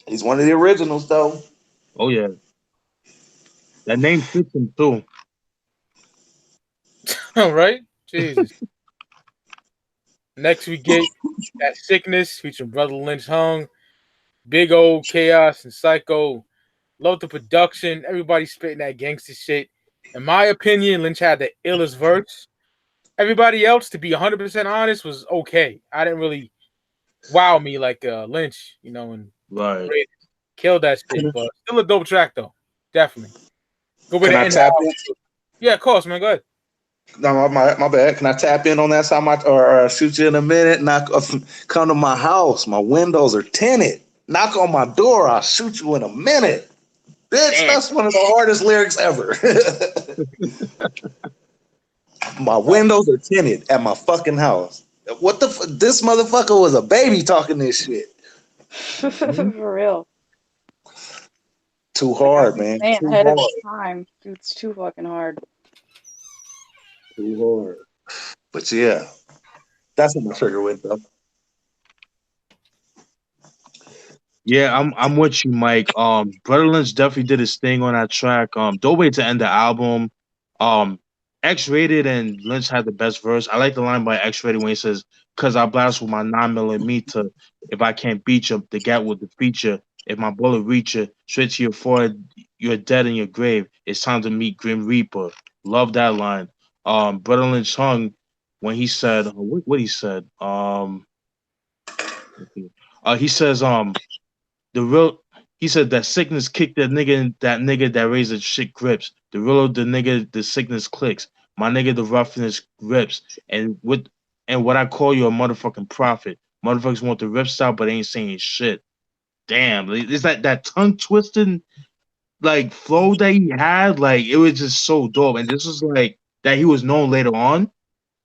He's one of the originals though. Oh yeah. That name fits him too. All right? Jesus. Next we get That Sickness featuring Brother Lynch Hung, Big old Chaos and Psycho. Love the production. Everybody spitting that gangster shit. In my opinion, Lynch had the illest verse. Everybody else, to be 100% honest, was okay. I didn't really wow me like Lynch, and Right. Ray killed that shit. But still a dope track though. Definitely. Good way Can to I end the tap album. in? Yeah, of course, man. Go ahead. No, my bad. Can I tap in on that side, or shoot you in a minute? Come to my house. My windows are tinted. Knock on my door. I'll shoot you in a minute. Bitch, Damn. that's one of the hardest lyrics ever. My windows are tinted at my fucking house. What the? This motherfucker was a baby talking this shit. For real. Too Like I hard, keep man. saying, Too ahead of hard. its time. Dude, it's too fucking hard. Too hard. But yeah, that's what my trigger went though. Yeah, I'm with you, Mike. Brother Lynch definitely did his thing on that track. Dope way to end the album. Um, X-Rated and Lynch had the best verse. I like the line by X-Rated when he says, "Cause I blast with my 9 millimeter. If I can't beat you, the gap will defeat you. If my bullet reach you straight to your forehead, you're dead in your grave. It's time to meet Grim Reaper." Love that line. Brother Lynch hung when he said, what he said. He says, the real he said that sickness kicked that nigga that raised the shit grips. The real the nigga the sickness clicks. My nigga the roughness grips. And what I call you a motherfucking prophet. Motherfuckers want the rip style but ain't saying shit. Damn. It's that tongue twisting like flow that he had, like it was just so dope. And this was like that he was known later on,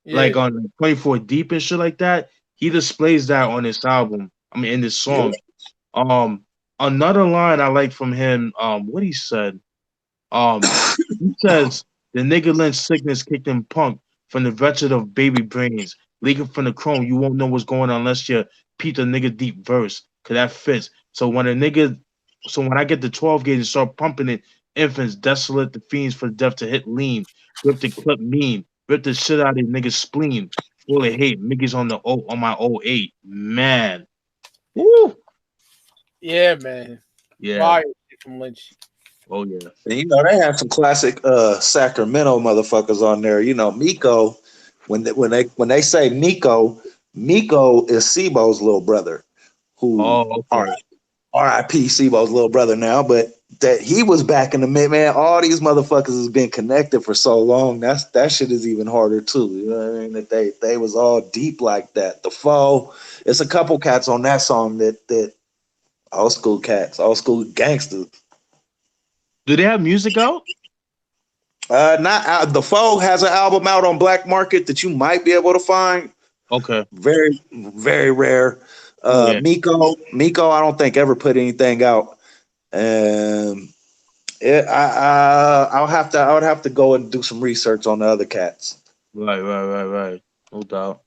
like Yeah. on 24 Deep and shit like that. He displays that on this album. I mean in this Yeah. song. Um, Another line I like from him, what he said, he says the nigga Lynch sickness kicked him punk from the wretched of baby brains, leaking from the chrome. You won't know what's going on unless you peep the nigga deep verse, cause that fits. So when I get the 12 gauge and start pumping it, infants desolate the fiends for death to hit lean, grip the clip mean, rip the shit out of niggas spleen, full of hate. Mickey's on my '08, man. Woo! Yeah, man. Yeah. Fire shit from Lynch. Oh yeah. And they have some classic Sacramento motherfuckers on there. Miko. When they say Miko, Miko is Sibo's little brother, who Oh, okay. R.I.P. Sibo's little brother now, but that he was back in the mid, man. All these motherfuckers has been connected for so long. That shit is even harder too. You know what I mean? That they was all deep like that. The Foe. It's a couple cats on that song that old school cats, old school gangsters. Do they have music out? Not The Foe has an album out on Black Market that you might be able to find. Okay. Very, very rare. Oh yeah. Miko, I don't think ever put anything out. I would have to go and do some research on the other cats. Right. No doubt.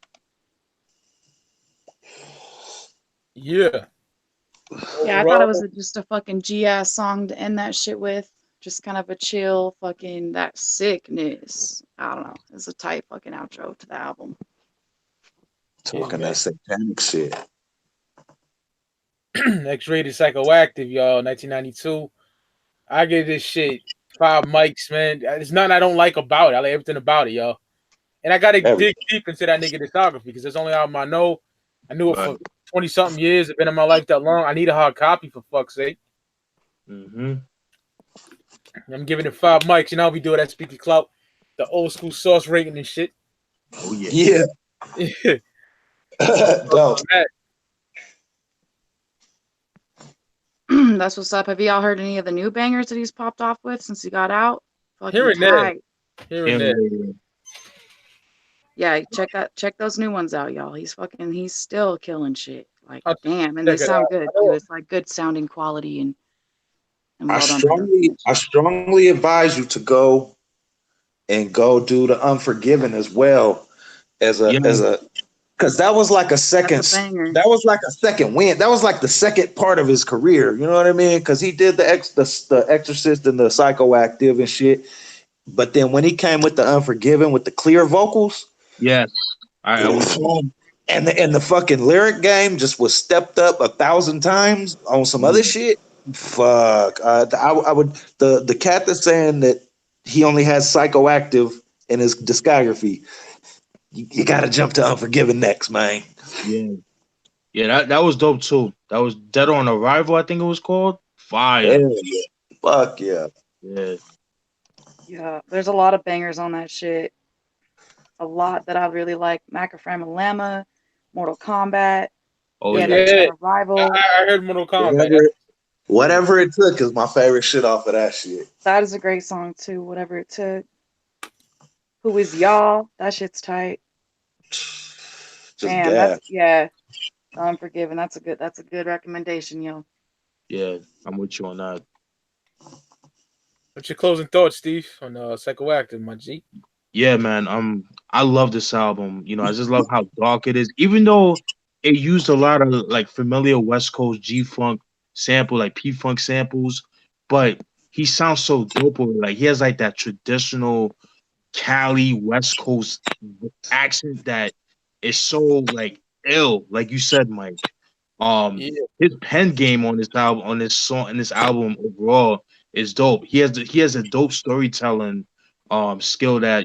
Yeah. Yeah, I thought it Overall, was just a fucking G-ass song to end that shit with. Just kind of a chill fucking that sickness. I don't know. It's a tight fucking outro to the album. Talking that satanic shit. X-rated psychoactive, y'all. 1992. I give this shit 5 mics, man. There's nothing I don't like about it. I like everything about it, y'all. And I gotta dig deep into that nigga discography because there's only album I know. I knew it for 20 something years. It's been in my life that long. I need a hard copy for fuck's sake. I'm giving it 5 mics. You know how we do it at Speaky Clout, the old school source rating and shit. Oh yeah. Dope. That's what's up. Have y'all heard any of the new bangers that he's popped off with since he got out? Here and there. Here and there. Yeah, check those new ones out, y'all. He's still killing shit. Like, damn, and check they it sound out. good too. It's like good sounding quality and well I done. strongly advise you to go do the Unforgiven as well as a because that was like a second banger. that was like a second win. That was like the second part of his career. You know what I mean? Because he did the Exorcist and the Psychoactive and shit. But then when he came with the Unforgiven with the clear vocals, yes, I was. And the fucking lyric game just was stepped up 1,000 times on some other shit. Fuck, I would the cat that's saying that he only has Psychoactive in his discography. You got to jump to Unforgiven next, man. Yeah, that was dope too. That was Dead on Arrival, I think it was called. Fire. Hell yeah. Fuck yeah. Yeah, there's a lot of bangers on that shit. A lot that I really like. Macaframe Lama, Mortal Kombat. Oh yeah. Revival. I heard Mortal Kombat. Whatever it took is my favorite shit off of that shit. That is a great song too. Whatever it took. Who is y'all? That shit's tight. Damn, Unforgiven. That's a good recommendation, yo. Yeah, I'm with you on that. What's your closing thoughts, Steve, on Psychoactive, my G? Yeah, man. I love this album. You know, I just love how dark it is. Even though it used a lot of like familiar West Coast G-Funk sample, like P-Funk samples, but he sounds so dope. Like he has like that traditional Cali West Coast accent that is so like ill, like you said, Mike. His pen game on this album, on this song, and this album overall is dope. He has a dope storytelling skill that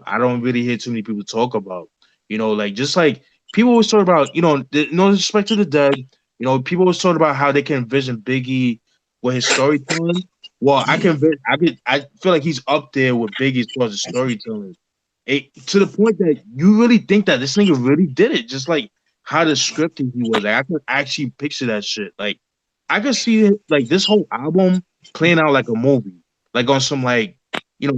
I don't really hear too many people talk about. Like just like people always talk about, no respect to the dead. People always talk about how they can envision Biggie with his storytelling. Well, I feel like he's up there with Biggie as far as the storytelling. To the point that you really think that this nigga really did it, just like how the scripting he was. Like I could actually picture that shit. Like I could see it, like this whole album playing out like a movie, like on some like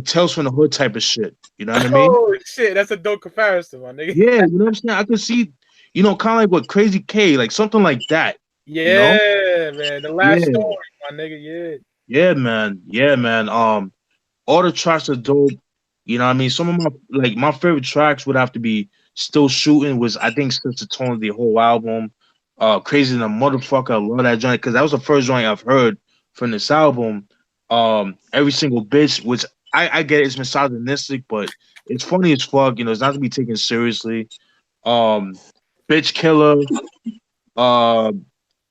Tales from the Hood type of shit. You know what I mean? Oh shit, that's a dope comparison, my nigga. Yeah, you know what I'm saying. I could see, kind of like what Crazy K, like something like that. Yeah, man. The last story, my nigga. Yeah, man. Yeah, man. All the tracks are dope. You know what I mean? Some of my favorite tracks would have to be Still Shooting, was I think sets the tone of the whole album. Crazy than a Motherfucker. I love that joint because that was the first joint I've heard from this album. Every Single Bitch, which I get it's misogynistic, but it's funny as fuck. It's not to be taken seriously. Bitch Killer,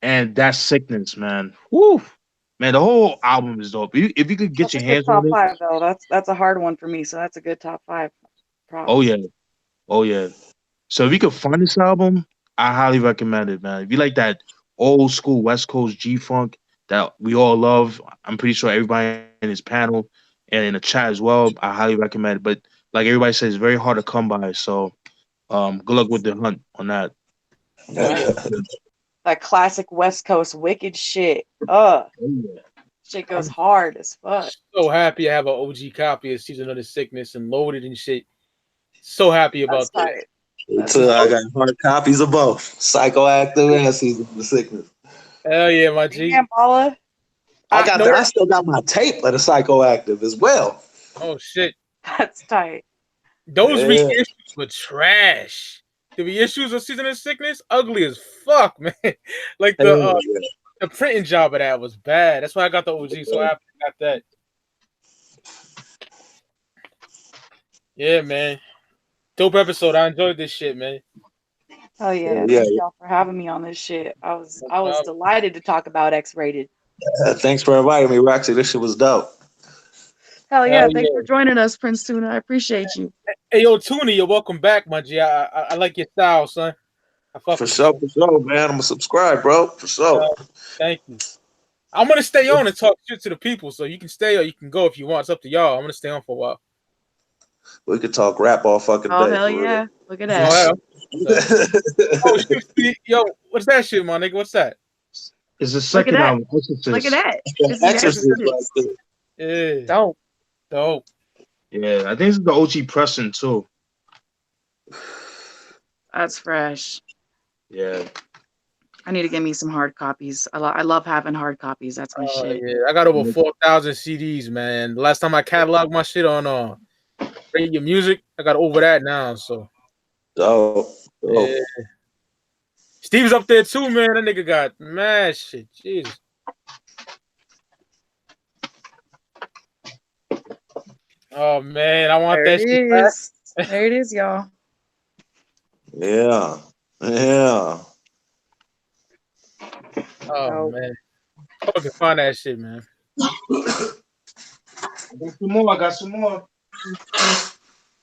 and That Sickness, man. Woo! Man, the whole album is dope. If you could get your hands on it. Top 5 though. That's a hard one for me, so that's a good top 5. Props. Oh yeah. So if you could find this album, I highly recommend it, man. If you like that old school West Coast G-Funk that we all love, I'm pretty sure everybody in this panel and in the chat as well, I highly recommend it. But like everybody says, it's very hard to come by. So good luck with the hunt on that. That classic West Coast wicked shit. Shit goes hard as fuck. So happy I have an OG copy of Season of the Sickness and loaded and shit. So happy about that. I got hard copies of both Psychoactive and Season of the Sickness. Hell yeah, my G. Damn, Paula. I still got my tape of the Psychoactive as well. Oh shit. That's tight. Those reissues were trash. The reissues of Season of Sickness, ugly as fuck, man. Like the printing job of that was bad. That's why I got the OG. So I got that. Yeah, man. Dope episode. I enjoyed this shit, man. Hell yeah. Yeah. Thank y'all for having me on this shit. I was Uh, delighted to talk about X-rated. Thanks for inviting me, Roxy. This shit was dope. Hell Hell yeah. Thanks yeah. for joining us, Prince Tuna. I appreciate you. Hey, yo, Toonie, you're welcome back, my G. I like your style, son. I fuck For with you, sure, son. for sure, man. I'm gonna subscribe, bro. For Uh, sure. Thank you. I'm gonna stay on and talk shit to the people, so you can stay or you can go if you want. It's up to y'all. I'm gonna stay on for a while. We could talk rap all fucking Oh day, hell for real. yeah. Look at Oh, that. hell. So, oh, shoot, Steve. Yo, what's that shit, my nigga? What's that? It's the Look at second that. album, Look at Exorcist. that. It's the Exorcist right Exorcist. there. Yeah, Dope. dope. Yeah, I think it's the OG pressing too. That's fresh. Yeah. I need to get me some hard copies. I love having hard copies. That's my shit. Yeah, I got over 4,000 CDs, man. The last time I cataloged my shit on Radio Music, I got over that now. So Dope. yeah, Dope. Steve's up there too, man. That nigga got mad shit. Jesus. Oh man, I want There that it shit back. is. There it is, y'all. Yeah. Yeah. Oh Dope. man, fucking find that shit, man. I got some more. I got some more.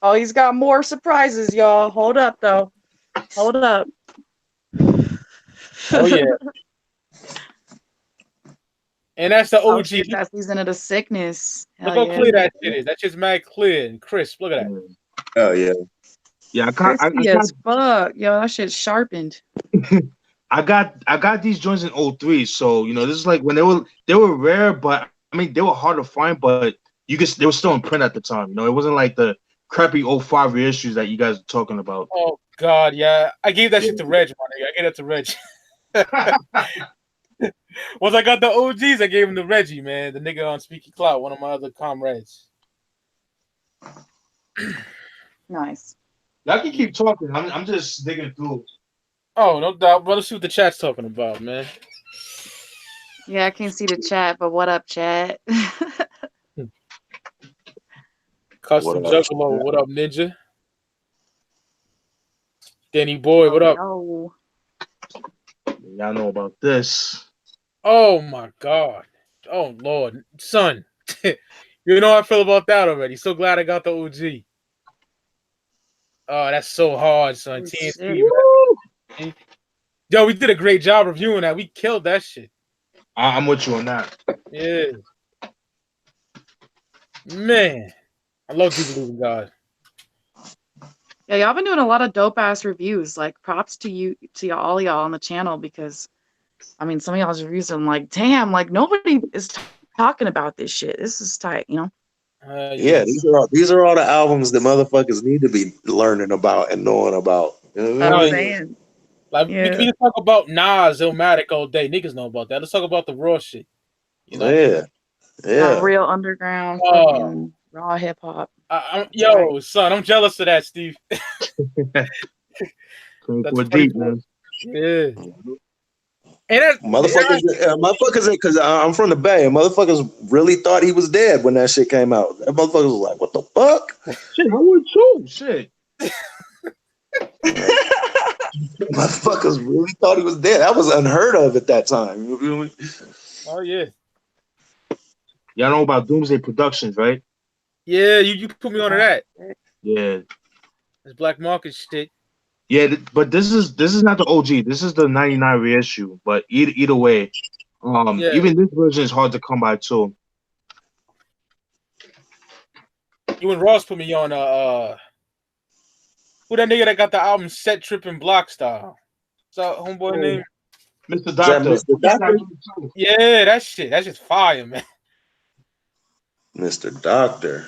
Oh, he's got more surprises, y'all. Hold up, though. Hold up. Oh yeah, and that's the Oh OG. shit, that season of the sickness. Look Hell how yeah. clear that shit is. That shit's mad clear and crisp. Look at that. Oh yeah. Yeah, Crispy as fuck. Yo, that shit's sharpened. I got these joints in '03. So this is like when they were rare, but I mean they were hard to find, but they were still in print at the time. It wasn't like the crappy '05 reissues that you guys are talking about. Oh god, yeah. I gave that shit to Reg, my nigga. I gave that to Reg. Once I got the OGs, I gave him to Reggie, man. The nigga on Speaky Cloud, one of my other comrades. Nice. Y'all can keep talking. I'm just digging through. Oh, no doubt, brother. See what the chat's talking about, man. Yeah, I can't see the chat, but what up, chat? Custom What up? Juggalo, what up, Ninja? Danny Boy, what up? Yo. Y'all know about this. Oh my god. Oh Lord. Son. You know how I feel about that already. So glad I got the OG. Oh, that's so hard, son. Oh, TNT, shit. man. Yo, we did a great job reviewing that. We killed that shit. I'm with you on that. Yeah. Man. I love Do Believe in God. Yeah, y'all been doing a lot of dope ass reviews. Like, props to you, to all y'all on the channel, because I mean, some of y'all's reviews, I'm like, damn, like nobody is talking about this shit. This is tight, you know? Yeah, these are all the albums that motherfuckers need to be learning about and knowing about. You know what I I'm mean? saying. Like Yeah. we can talk about Nas, Illmatic all day. Niggas know about that. Let's talk about the raw shit. You know? Yeah. That Yeah. real underground, Oh. fucking raw hip hop. Yo, son, I'm jealous of that, Steve. That's Go funny. deep, man. Yeah. And that's Motherfuckers, because I'm from the Bay, and motherfuckers really thought he was dead when that shit came out. That motherfuckers was like, "What the fuck?" Shit, I would too. Shit. Motherfuckers really thought he was dead. That was unheard of at that time. You feel me? oh yeah. Y'all know about Doomsday Productions, right? Yeah, you put me onto that. Yeah. It's black market shit. Yeah, but this is not the OG. This is the '99 reissue. But either way, Yeah. even this version is hard to come by too. You and Ross put me on who that nigga that got the album Set Trippin' Block Style? What's that homeboy name? Mr. Is that Doctor. Mr. Doctor? Yeah, that's just fire, man. Mr. Doctor.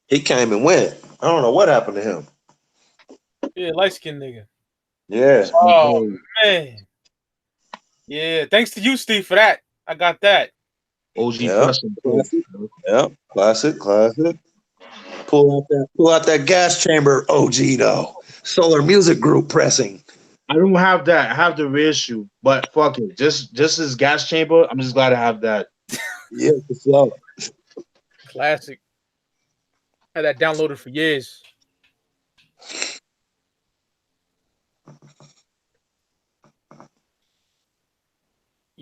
He came and went. I don't know what happened to him. Yeah, light skinned nigga. Yeah. Oh man. Yeah, thanks to you, Steve, for that. I got that. OG Yep. pressing too. Yep. Classic. Pull out that gas chamber OG though. Solar Music Group pressing. I don't have that. I have the reissue, but fuck it. Just as gas chamber, I'm just glad to have that. Yeah, for sure. Classic. Had that downloaded for years.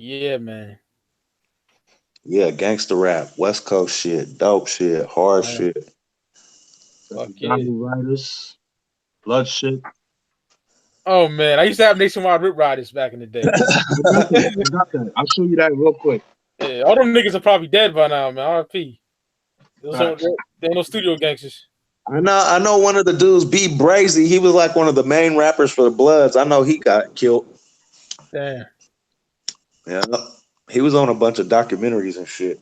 Yeah, man. Yeah, gangster rap, West Coast shit, dope shit, hard Uh, shit. Fuck yeah. Diamond Riders, Blood shit. Oh man, I used to have Nationwide Rip Riders back in the day. I got that. I'll show you that real quick. Yeah, all them niggas are probably dead by now, man. RP. Those ain't, Facts. they ain't no studio gangsters. I know one of the dudes, B Brazy, he was like one of the main rappers for the Bloods. I know he got killed. Damn. Yeah. He was on a bunch of documentaries and shit.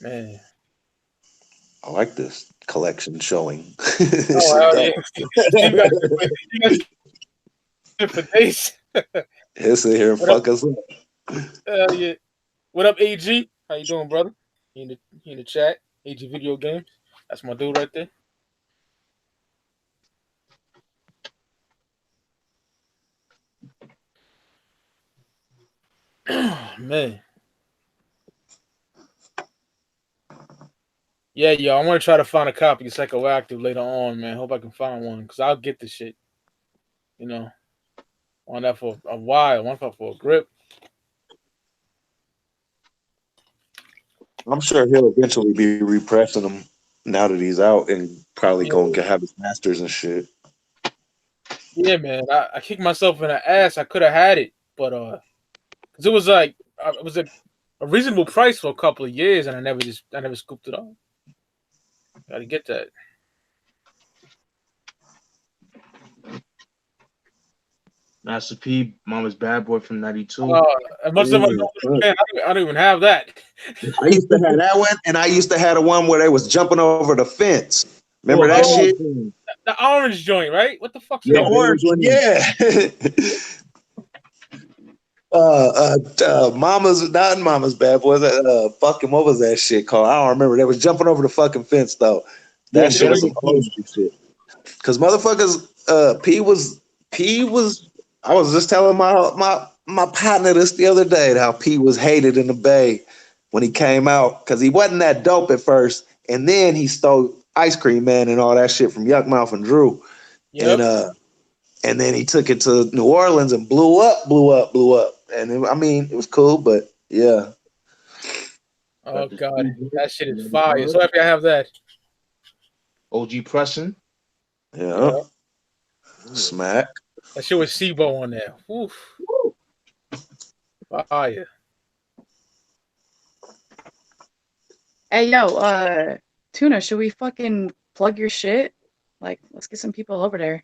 Man. I like this collection showing. Oh hell yeah. You got shit for days. He'll sit here and What up? fuck us up. Hell yeah. What up, AG? How you doing, brother? He in the chat. AG Video Games. That's my dude right there. Man. Yeah, yo, I want to try to find a copy of Psychoactive later on, man. Hope I can find one, because I'll get the shit. You know. Want that for a while. Want that for a grip. I'm sure he'll eventually be repressing them now that he's out and probably going to have his masters and shit. Yeah, man. I kicked myself in the ass. I could have had it, but because it was like it was a reasonable price for a couple of years, and I never scooped it up. Got to get that. Master P, Mama's Bad Boy from '92. As much as I don't even have that. I used to have that one, and I used to have the one where they was jumping over the fence. Remember that shit? The orange joint, right? What the fuck's The that? orange one, yeah. Mama's not Mama's Bad Boys. Fucking what was that shit called? I don't remember. They was jumping over the fucking fence though. That shit was some old shit. Cause motherfuckers, P was. I was just telling my partner this the other day how P was hated in the Bay when he came out because he wasn't that dope at first, and then he stole Ice Cream Man and all that shit from Yuck Mouth and Drew, Yep. and then he took it to New Orleans and blew up. And it was cool, but yeah. Oh god, that shit is fire. So happy I have that. OG Preston. Yeah. Smack. That shit with SIBO on there. Oof. Fire. Hey yo, Tuna, should we fucking plug your shit? Like, let's get some people over there.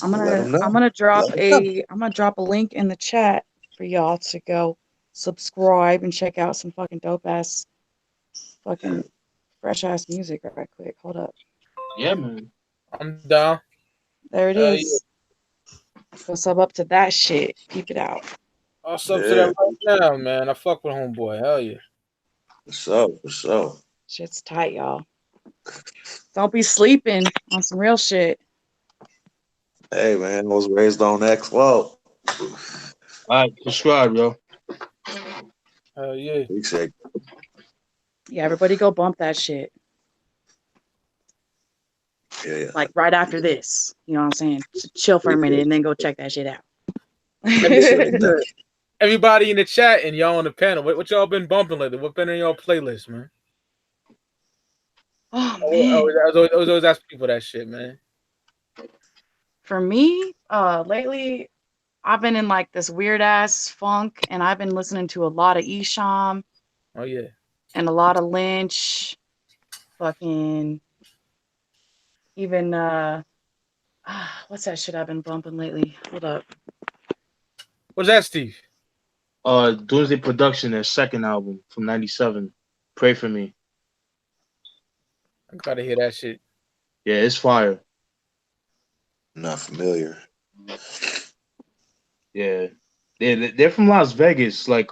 I'm gonna drop a link in the chat for y'all to go subscribe and check out some fucking dope ass fucking fresh ass music right quick. Hold up. Yeah, man. I'm down. There it is. Go sub up to that shit. Peep it out. I'll sub to that right now, man. I fuck with homeboy. Hell yeah. For sure. Shit's tight, y'all. Don't be sleeping on some real shit. Hey man, I was raised on X. Whoa. All right, subscribe, yo. Hell yeah. Appreciate it. Yeah, everybody go bump that shit. Yeah. Like right after this. You know what I'm saying? Chill for a minute and then go check that shit out. Everybody in the chat and y'all on the panel, what y'all been bumping lately? What been in y'all playlist, man? Oh man. I was always asking people that shit, man. For me, lately I've been in like this weird ass funk, and I've been listening to a lot of Esham. Oh yeah. And a lot of Lynch. Fucking even what's that shit I've been bumping lately? Hold up. What's that, Steve? Doomsday Production, their second album from '97. Pray for Me. I gotta hear that shit. Yeah, it's fire. Not familiar. Yeah. They're from Las Vegas. Like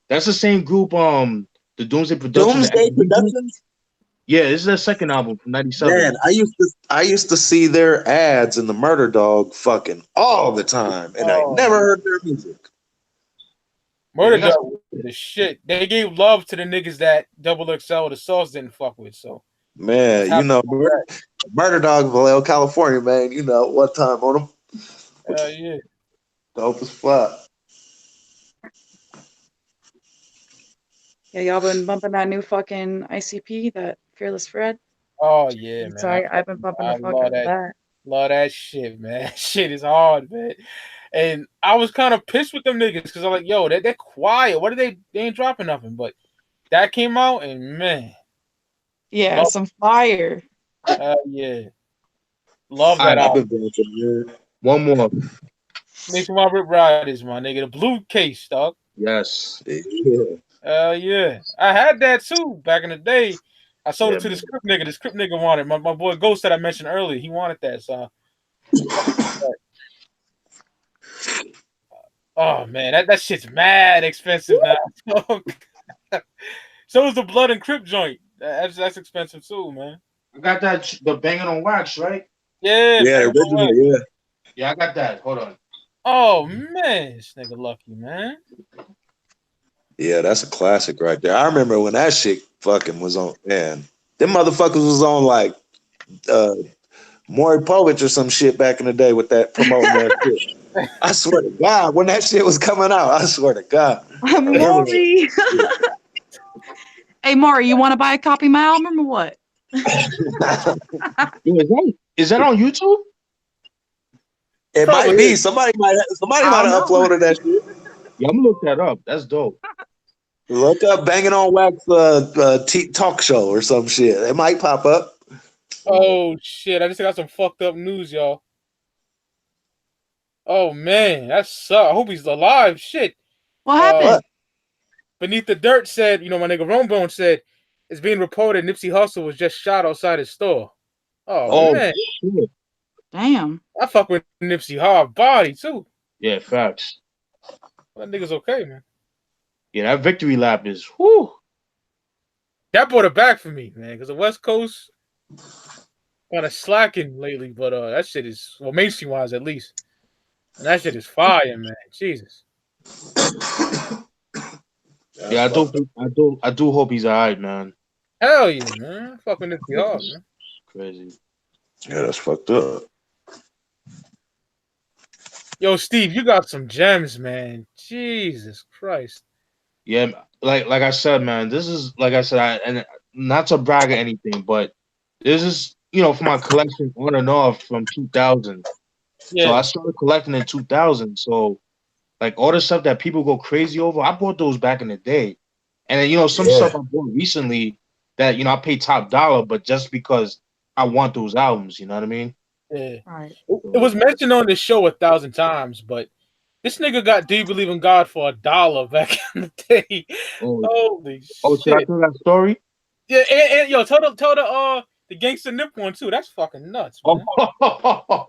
that's the same group the Doomsday Productions. Doomsday Productions? Yeah, this is their second album from '97. Man, I used to see their ads in the Murder Dog fucking all the time, and I never heard their music. Murder Dog was the shit. They gave love to the niggas that Double XL the Sauce didn't fuck with. So man, Murder Dog, Vallejo, California, man. You know, one time on them. Yeah. Dope as fuck. Yeah, y'all been bumping that new fucking ICP, that Fearless Fred. Oh yeah, man. Sorry, I've been bumping I the fuck out love of that. that. Love that shit, man. Shit is hard, man. And I was kind of pissed with them niggas because I'm like, yo, they're quiet. What are they? They ain't dropping nothing. But that came out, and man, Yeah, love, some fire. yeah, love All that right, I've album. been doing some good. one more. Make sure my Rip Riders, my nigga. The blue case, dog. Yes. Yeah, Yeah. I had that too back in the day. I sold yeah, it to the man. script nigga. The script nigga wanted my boy Ghost that I mentioned earlier. He wanted that, so. Oh man, that shit's mad expensive now. So is the Blood and Crip joint. That's expensive too, man. I got that the banging on wax, right? Yeah, Yeah, man. original, yeah. Yeah, I got that. Hold on. Oh man, this nigga lucky, man. Yeah, that's a classic right there. I remember when that shit fucking was on, man. Them motherfuckers was on like Maury Povich or some shit back in the day with that promoting that shit. I swear to God, when that shit was coming out, I swear to God. I remember Maury. Hey, Maury, you want to buy a copy of my album or what? that. Yo, is that on YouTube? It Probably might be. is. Somebody might I have don't know. uploaded that shit. Yeah, I'm gonna look that up. That's dope. Look up Banging on Wax talk show or some shit. It might pop up. Oh shit! I just got some fucked up news, y'all. Oh man, that sucks. I hope he's alive. Shit. What happened? Beneath the Dirt said, you know, my nigga Romebone said, it's being reported Nipsey Hussle was just shot outside his store. Oh Oh man, shit. Damn. I fuck with Nipsey hard body too. Yeah, facts. That nigga's okay, man. Yeah, that victory lap is whoo. That brought it back for me, man, because the West Coast kind of slacking lately, but that shit is, well, mainstream wise at least. And that shit is fire, man. Jesus. Yeah, I do hope he's alright, man. Hell yeah, man. Fuck with Nipsey hard, man. Crazy. Yeah, that's fucked up. Yo, Steve, you got some gems, man. Jesus Christ. Yeah, like I said, man, this is like I said, and not to brag or anything, but this is for my collection on and off from 2000. So Yeah. I started collecting in 2000. So like all the stuff that people go crazy over, I bought those back in the day. And then some Yeah. stuff I bought recently that I paid top dollar, but just because I want those albums, you know what I mean? Yeah. Right. It was mentioned on the show 1,000 times, but this nigga got Do You Believe in God for $1 back in the day. Oh, Holy should I shit. tell that story? Yeah, and yo, tell the Gangsta Nip one too. That's fucking nuts, man. Oh,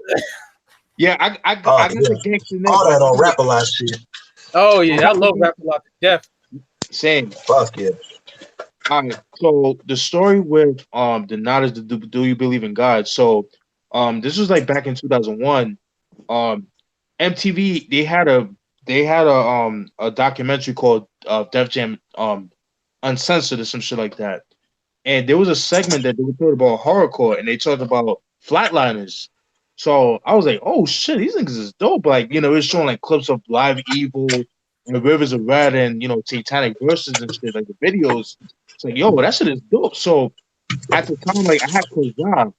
yeah, I got the gangster name. All that on Rap a Lot shit. Oh yeah, I love Rap a Lot to death. Same. Fuck yeah. All right. So the story with the Not is the Do You Believe in God? So this was like back in 2001. MTV they had a documentary called Def Jam Uncensored or some shit like that. And there was a segment that they were talking about horrorcore and they talked about flatliners. So I was like, oh shit, these niggas is dope. Like, it was showing like clips of Live Evil and Rivers of Red and Satanic Verses and shit, like the videos. It's like, yo, that shit is dope. So at the time, like I had Kazaa.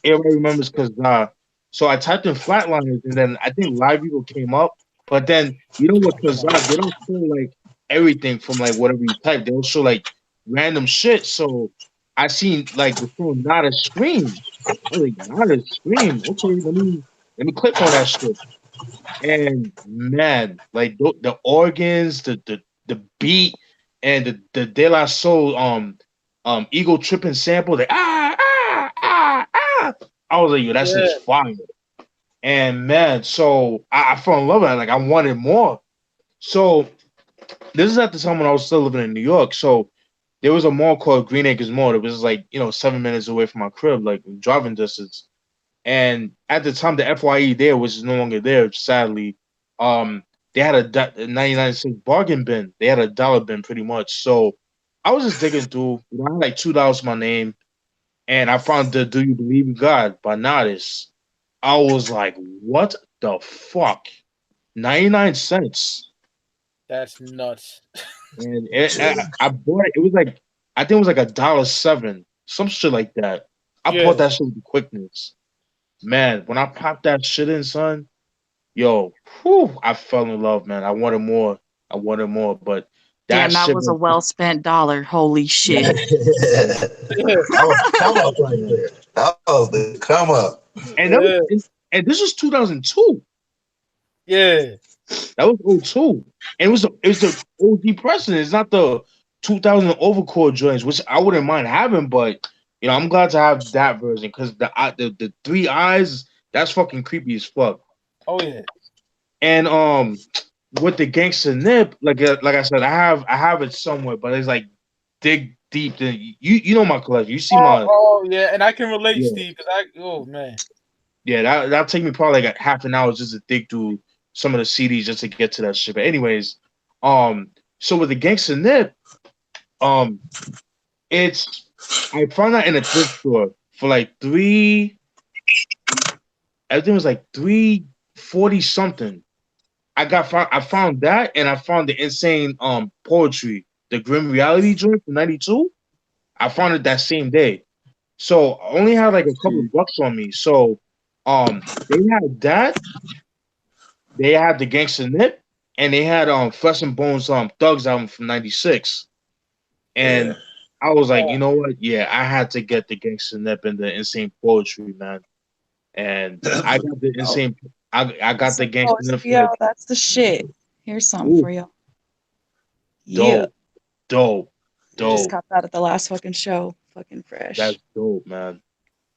Everybody remembers Kazaa. So I typed in flatliners and then I think Live Evil came up. But then what Kazaa, they don't show like everything from like whatever you type. They'll show like random shit. So I seen like the song Not a Scream. I was like, Not a Scream. Okay, let me click on that shit. And man, like the organs, the beat, and the De La Soul ego tripping sample, like I was like, yo, that shit's fire. And man, so I fell in love with it. Like I wanted more. So this is at the time when I was still living in New York. So there was a mall called Green Acres Mall. It was like 7 minutes away from my crib, like driving distance. And at the time, the FYE there, which is no longer there, sadly, they had a 99-cent bargain bin. They had a dollar bin pretty much. So I was just digging through. I had like $2 my name. and I found the "Do You Believe in God" by Nodis. I was like, what the fuck? 99 cents. That's nuts. And Yeah. I bought it. It was like I think it was like $1.07, some shit like that. I Yeah. bought that shit with quickness. Man, when I popped that shit in, son, yo, whew, I fell in love, man. I wanted more. I wanted more, but that Damn, that shit was a was well spent dollar. Holy Yeah. shit. Yeah. That was a come up right there. That was the come up. and that was, Yeah. and this was 2002. Yeah. That was '02. And it was the OG precedent. It's not the 2000 overcore joints, which I wouldn't mind having, but I'm glad to have that version because the three eyes, that's fucking creepy as fuck. Oh yeah. And with the gangster nip, like I said, I have it somewhere, but it's like dig deep. You know my collection. You see my Oh yeah, and I can relate, yeah. Steve, because oh man. Yeah, that'll take me probably like a half an hour just to dig through some of the CDs just to get to that shit. But anyways, so with the Gangsta Nip, um, it's I found that in a thrift store for like everything was like 340 something. I found that and I found the insane poetry, the grim reality joint from '92. I found it that same day. So I only had like a couple of bucks on me. So they had that. They had the Gangsta Nip, and they had Flesh and Bones Thugs album from '96. Yeah. And I was like, you know what? Yeah, I had to get the Gangsta Nip and the Insane Poetry, man. And I got the Oh, Insane. I got the Some Gangsta Nip for yo, like, that's the shit. Here's something ooh, for you. Yeah. dope, dope, Just dope. got that at the last fucking show. Fucking That's fresh. dope, man.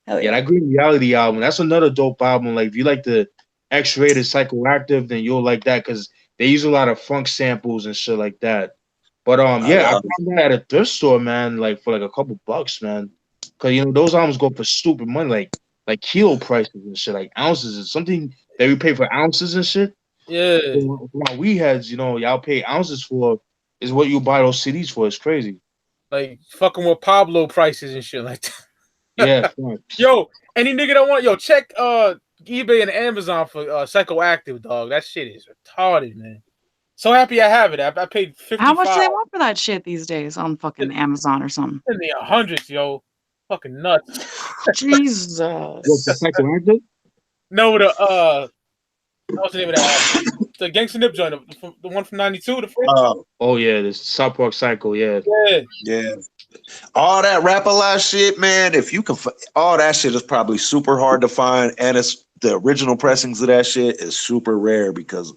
Hell Yeah, yeah. that Green Reality album. That's another dope album. Like if you like the X-rated psychoactive, then you'll like that because they use a lot of funk samples and shit like that. But I yeah, I love found that at a thrift store, man, like for like a couple bucks, man. Cause those albums go for stupid money, like kilo prices and shit, like ounces is something that we pay for ounces and shit. Yeah. For my we heads, y'all pay ounces for is what you buy those CDs for. It's crazy. Like fucking with Pablo prices and shit like Yeah, that. facts. Yo, any nigga that want check eBay and Amazon for psychoactive, dog. That shit is retarded, man. So happy I have it. I paid How much do 55 they want for that shit these days on fucking Amazon or something? in the hundreds, yo. Fucking nuts. What for Jesus. psychoactive? No, what's the name of that? The Gangsta Nip joint, the one from '92, the first. Oh yeah, this South Park Psycho. Yeah, Yeah. yeah. All that rap a lot shit, man. If you can, all that shit is probably super hard to find, and it's the original pressings of that shit is super rare because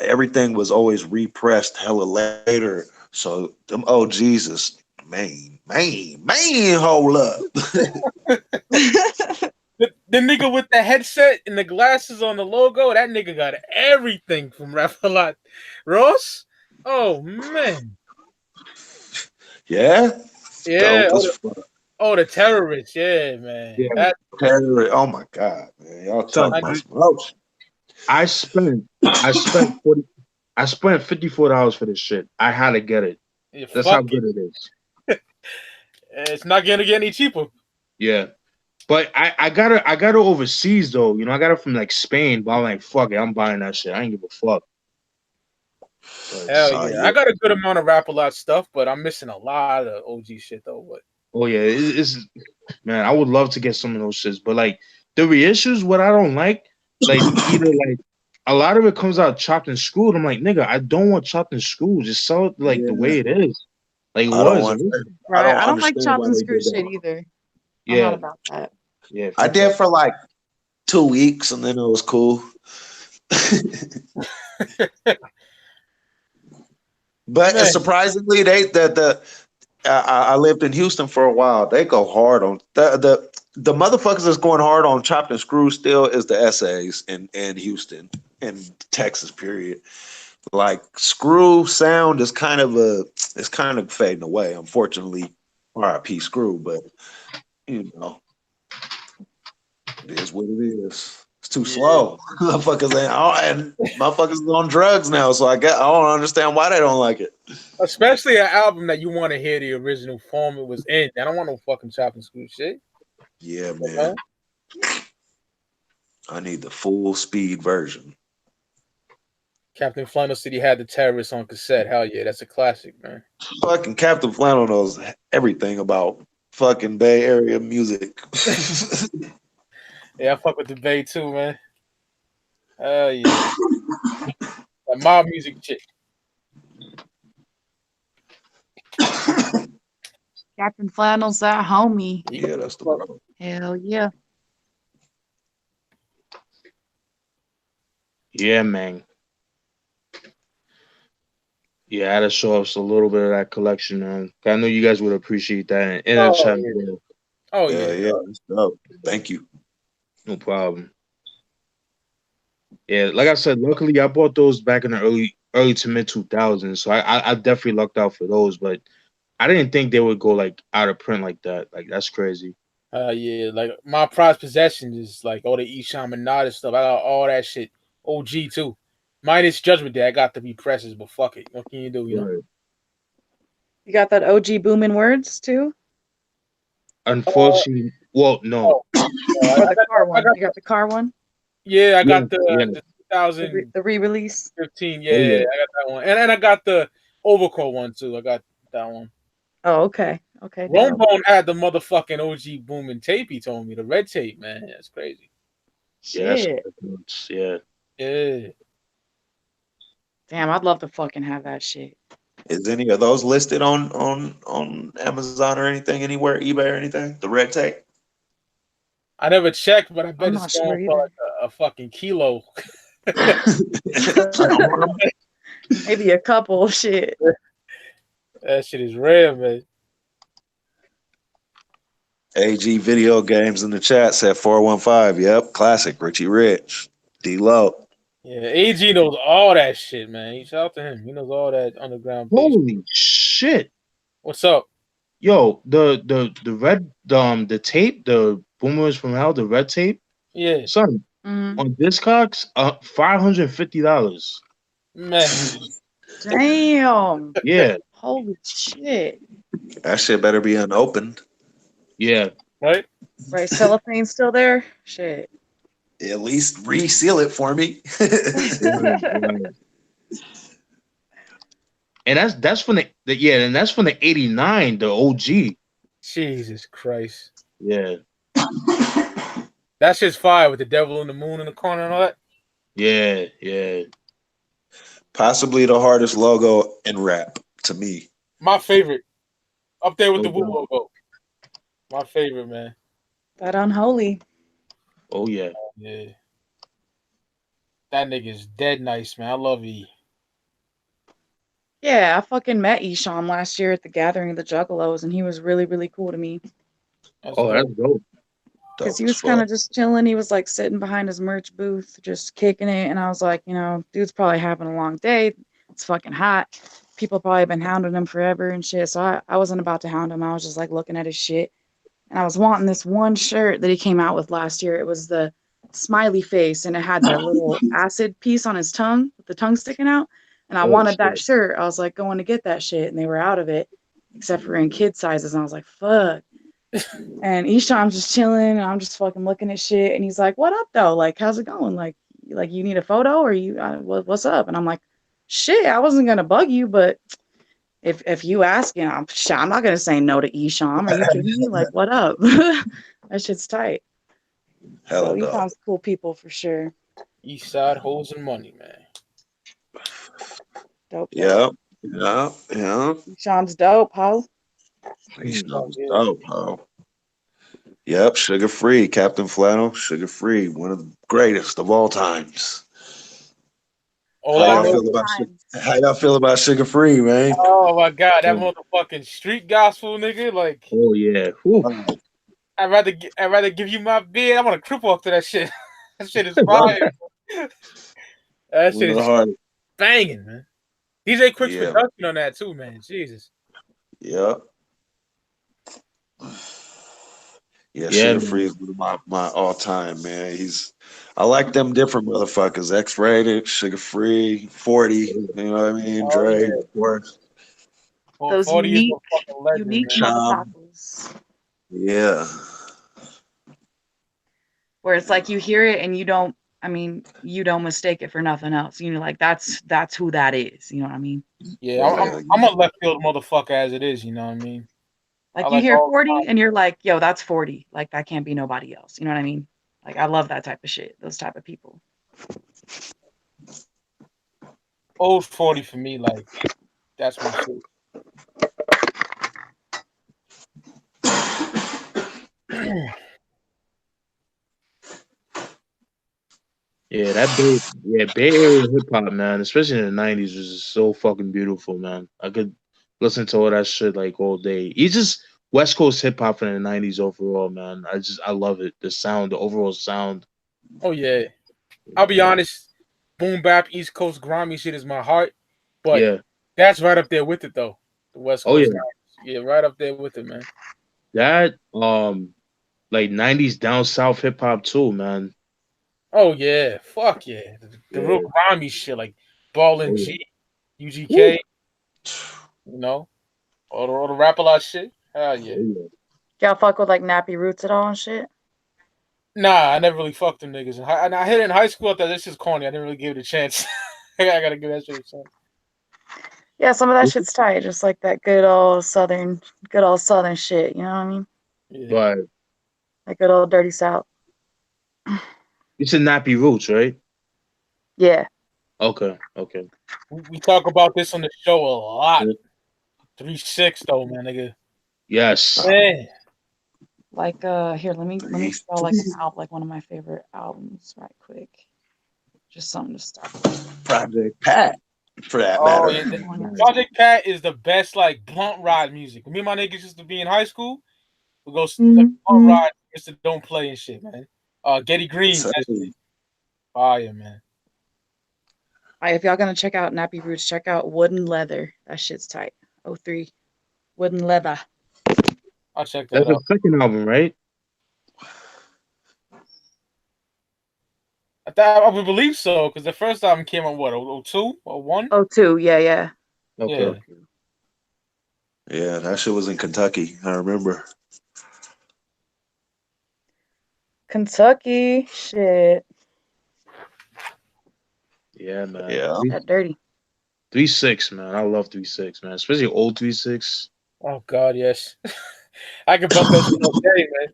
everything was always repressed hella later. So them Jesus, man, hold up. The nigga with the headset and the glasses on the logo, that nigga got everything from Rap a Lot. Ross? Oh man. Yeah, Yeah. dope as fuck. The terrorists. Yeah, man. yeah. Oh my god, man, y'all talking about some roach. I spent I spent 40 I spent $54 for this shit. I had to get it. Yeah, That's how fuck good it is. it's not gonna get any cheaper. Yeah. But I got it overseas though. I got it from like Spain, but I'm like, fuck it, I'm buying that shit. I ain't give a fuck. Hell yeah. I got a good amount of Rap a Lot stuff, but I'm missing a lot of OG shit though. But Oh yeah, it's man, I would love to get some of those shits. But like the reissues, what I don't like either like a lot of it comes out chopped and screwed. I'm like, nigga, I don't want chopped and screwed. Just sell it like the way it is. Like it I don't was. want. Right. I don't like understand chopped why and they screw did shit that. either. I'm Yeah. not about that. Yeah. I did for like 2 weeks, and then it was cool. But man, surprisingly, I lived in Houston for a while. They go hard on the motherfuckers that's going hard on chopped and screw still is the essays in Houston and Texas. Period. Like screw sound is kind of fading away. Unfortunately, R.I.P. Screw, but it is what it is. too slow. Motherfuckers and motherfuckers is on drugs now, so I don't understand why they don't like it. Especially an album that you want to hear the original form it was in. I don't want no fucking chop and screw shit. Yeah, man. I need the full speed version. Captain Flannel City had the Terrorists on cassette. Hell yeah, that's a classic, man. Fucking Captain Flannel knows everything about fucking Bay Area music. Yeah, I fuck with the Bay too, man. Hell yeah. That mob music shit. Captain Flannel's that homie. Yeah, that's the bro. Hell yeah. Yeah, man. Yeah, I had to show us a little bit of that collection, man. I know you guys would appreciate that in a chat. Yeah. Oh yeah. That's dope. Thank you. No problem. Yeah, like I said, luckily I bought those back in the early to mid 2000s, so I definitely lucked out for those. But I didn't think they would go like out of print like that. Like that's crazy. Yeah, like my prized possession is like all the Esham and Nada stuff. I got all that shit. OG too. Minus Judgment Day. I got to be precious, but fuck it. What can you do? You know. You got that OG booming words too? Unfortunately, well, no. Or the car one. You got the car one? Yeah, I got the 2000 the re-release. 15. Yeah, I got that one, and I got the Overcrow one too. I got that one. Oh, okay. Okay. Lonebone had the motherfucking OG booming tape. He told me the red tape, man. That's crazy. Shit. Yeah. Yeah. Damn, I'd love to fucking have that shit. Is any of those listed on Amazon or anything, anywhere, eBay or anything? The red tape? I never checked, but I bet I'm it's not going sure for either. like a fucking kilo. Maybe a couple. Shit. That shit is rare, man. AG Video Games in the chat said 415. Yep, classic. Richie Rich. D-Lo. Yeah, AG knows all that shit, man. Shout out to him. He knows all that underground. Holy shit! What's up? Yo, the red the tape, the Boomers from Hell, the red tape. Yeah, son, on Discogs, $550. Man, damn. Yeah. Holy shit. That shit better be unopened. Yeah. Right. Right. Cellophane's still there. Shit. At least reseal it for me. And that's from and that's from the 89, the OG. Jesus Christ. Yeah. That shit's fire with the devil in the moon in the corner and all that. Yeah, yeah. Possibly the hardest logo in rap to me. My favorite. Up there with the Wu logo. My favorite, man. That unholy. Oh yeah. Yeah. That nigga's dead nice, man. I love E. Yeah, I fucking met Esham last year at the gathering of the Juggalos, and he was really, really cool to me. That's dope. Because he was kind of just chilling. He was like sitting behind his merch booth, just kicking it. And I was like, you know, dude's probably having a long day. It's fucking hot. People probably been hounding him forever and shit. So I wasn't about to hound him. I was just like looking at his shit. And I was wanting this one shirt that he came out with last year. It was the smiley face, and it had the little acid piece on his tongue, with the tongue sticking out. And I wanted that shirt. I was like going to get that shit, and they were out of it, except for in kid sizes. And I was like, fuck. And Esham's just chilling, and I'm just fucking looking at shit. And he's like, what up, though? Like, how's it going? Like you need a photo, or you, what's up? And I'm like, shit, I wasn't going to bug you, but if you ask, you know, I'm not going to say no to Esham. Are you kidding me? Like, what up? That shit's tight. Hell so no. Esham's cool people for sure. East side hoes and money, man. Dope. Yeah. Esham's dope, ho. Esham's dope, ho. Yep, sugar free, Captain Flannel, sugar free, one of the greatest of all times. How y'all feel about sugar free, man? Oh my god, that motherfucking street gospel nigga, like. Oh yeah. I'd rather give you my beer. I want to crip off to that shit. That shit is fire. That shit is banging, man. DJ Quick's production on that too, man. Jesus. Yep. Yeah, Yeah, Sugar Free is one of my all time, man. I like them different motherfuckers. X-rated, Sugar Free, 40. You know what I mean? Oh Dre, yeah, of course. Those 40 is a fucking legend, unique man. Chum. motherfuckers. Yeah. Where it's like you hear it and you don't. I mean, you don't mistake it for nothing else. You know, like that's who that is. You know what I mean? Yeah, Hell I'm yeah. a left field motherfucker as it is. You know what I mean? I Like you like hear all 40 and you're like, yo, that's 40. Like that can't be nobody else. You know what I mean? Like I love that type of shit. Those type of people. old 40 for me. Like that's my shit. yeah, Bay Area hip hop, man, especially in the '90s, was just so fucking beautiful, man. I could listen to all that shit like all day. It's just West Coast hip hop in the '90s overall, man. I love it. The sound, the overall sound. Oh yeah, I'll be honest. Boom bap, East Coast grimy shit is my heart, but Yeah. that's right up there with it though. The West Oh Coast, yeah. yeah, right up there with it, man. That like '90s down south hip hop too, man. Oh yeah, fuck yeah, the real Yeah. grimy shit like Ball Oh and yeah. G, Woo. UGK, you know, all the rap a lot shit. Hell yeah. Oh yeah. Y'all fuck with like Nappy Roots at all and shit? Nah, I never really fucked them niggas. And I hit it in high school. I thought this is corny. I didn't really give it a chance. I gotta give that shit a chance. Yeah, some of that shit's tight, just like that good old southern shit. You know what I mean? Yeah. But Like good old dirty south. it's a Nappy Roots, right? Yeah. Okay. Okay. We talk about this on the show a lot. 3-6 though, man, nigga. Yes. Man. Like here, let me spell like an album, like one of my favorite albums right quick. Just something to start. Project Pat, for that Oh matter. yeah. Project Pat is the best like blunt ride music. Me and my niggas used to be in high school. We go like blunt ride, used to don't play and shit, man. Getty Green, that's fire, man. All right, if y'all gonna check out Nappy Roots, check out Wooden Leather. That shit's tight. 03. Wooden Leather. I'll check That's that the out. second album, right? I would believe so, because the first album came out what, 02 or 1? 02, yeah. Okay. Yeah. Yeah, that shit was in Kentucky. I remember. Kentucky. Shit. Yeah, man. Yeah. That dirty. 3-6, man. I love 3-6, man. Especially old 3-6. Oh God, yes. I can bump that shit all day, man.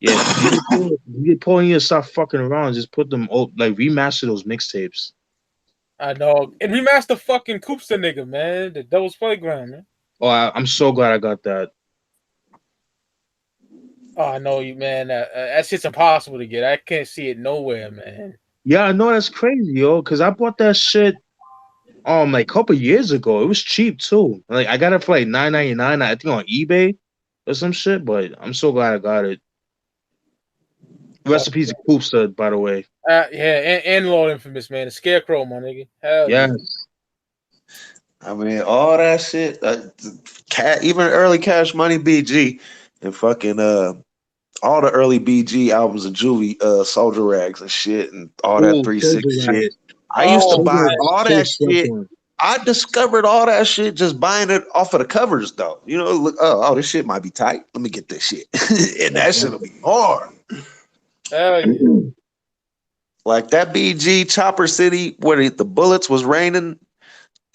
Yeah, you get Paul here stop fucking around. Just put them old, like remaster those mixtapes. I know. And remaster fucking Koopsta nigga, man. The Devil's Playground, man. Oh, I'm so glad I got that. Oh, I know you, man. That shit's impossible to get. I can't see it nowhere, man. Yeah, I know that's crazy, yo. Cause I bought that shit like a couple years ago. It was cheap too. Like I got it for like $9.99, I think on eBay or some shit. But I'm so glad I got it. Recipes of Koopsta, by the way. Yeah, and Lord Infamous, man. The Scarecrow, my nigga. Hell Yes. I mean, all that shit. Even early Cash Money BG and fucking all the early BG albums of Juvie, Soldier Rags and shit, and all that Ooh, 3-6 Soldier shit. Rags. I used to Oh, buy Soldier Rags all so that slept shit. on. I discovered all that shit just buying it off of the covers, though. You know, look, oh, this shit might be tight. Let me get this shit, and that shit'll be hard. hell yeah. Like that BG Chopper City, where the bullets was raining.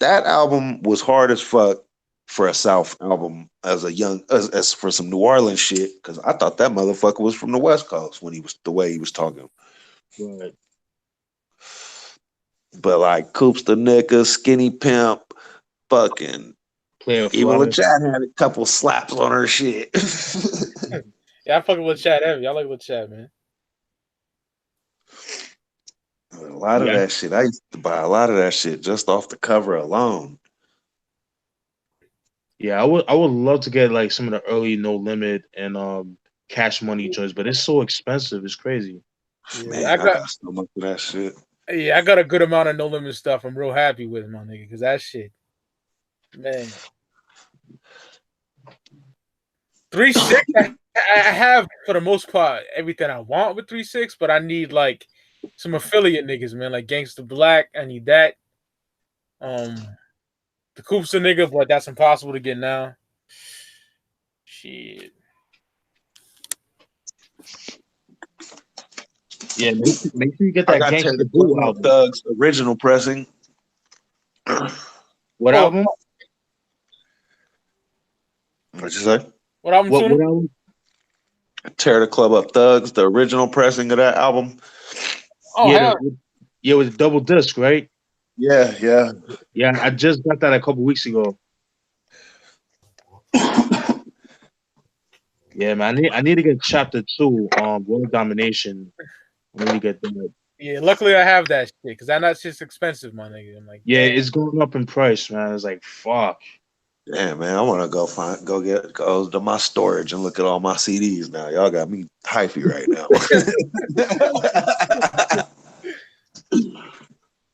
That album was hard as fuck for a South album as for some New Orleans shit, because I thought that motherfucker was from the West Coast when he was the way he was talking. Right. But like Coops the Nigga, Skinny Pimp, fucking Player even Fly. LaChat had a couple slaps on her shit. Yeah, I fucking with Chad heavy. I like with Chad, man. A lot of Yeah. that shit, I used to buy a lot of that shit just off the cover alone. Yeah, I would love to get like some of the early No Limit and Cash Money joints, but it's so expensive. It's crazy. Yeah, Man, I got so much of that shit. I got a good amount of No Limit stuff. I'm real happy with, my nigga, because that shit, man. 3-6, I have for the most part everything I want with 3-6, but I need like some affiliate niggas, man, like Gangsta Black. I need that. The Coopsa nigga, but that's impossible to get now. Shit. Yeah, make sure you get I that got Tear the Gangsta Boo Club Up album. Thugs original pressing. What Oh, album? What'd you say? what album What tune? album? Tear the Club Up Thugs, the original pressing of that album. Oh, Yeah, hell. it was double disc, right? Yeah, yeah. Yeah, I just got that a couple weeks ago. Yeah, man, I need to get chapter 2 on World Domination. I need to get that. Yeah, luckily I have that shit because that not just expensive, my nigga. I'm like, Yeah, damn. it's going up in price, man. It's like fuck. Yeah, man. I want to go to my storage and look at all my CDs now. Y'all got me hyphy right now.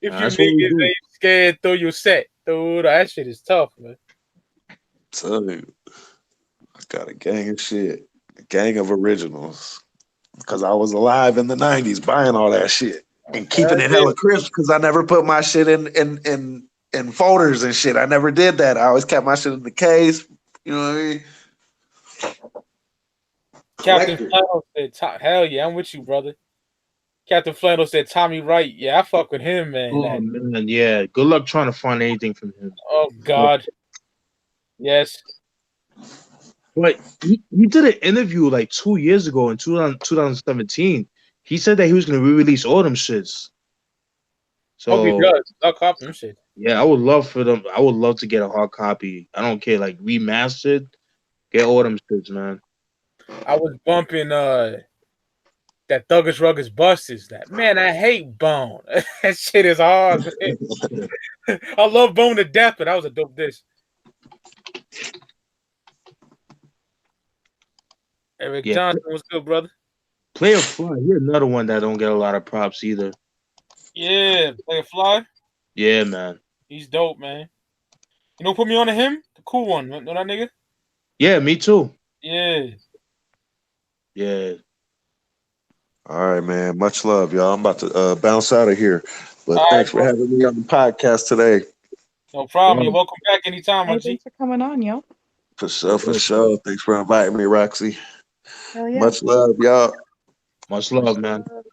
If you That's what we niggas do. ain't scared, throw your set. Dude, that shit is tough, man. Tell you, I got a gang of shit, a gang of originals. Because I was alive in the '90s buying all that shit and Hell keeping it yeah. hella crisp. Because I never put my shit in folders and shit. I never did that. I always kept my shit in the case. You know what I mean? Captain Collector. Flannel said, hell yeah, I'm with you, brother. Captain Flannel said, Tommy Wright. Yeah, I fuck with him, man. Oh man, yeah. Good luck trying to find anything from him. Oh, God. Yes. But he did an interview like 2 years ago in 2017. He said that he was gonna re-release all them shits. Hope he So does. I'll cop him shit. yeah, I would love for them. I would love to get a hard copy. I don't care, like remastered. Get all them shits, man. I was bumping that Thuggish Ruggish Busters. That man, I hate Bone. That shit is hard, man. I love Bone to death, but that was a dope dish. Eric Yeah, Johnson was good, brother. Player Fly. He's another one that don't get a lot of props either. Yeah, Play Fly. Yeah, man. He's dope, man. You know, put me on to him. The cool one. Know that nigga? Yeah, me too. Yeah. Yeah. All right, man. Much love, y'all. I'm about to bounce out of here. But All right, thanks for bro. having me on the podcast today. No problem. You're Well, welcome back anytime, my Hey, G. thanks for coming on, yo. For sure, for well, sure. Thanks for inviting me, Roxy. Hell yeah. Much love, y'all. much Much love, man. love.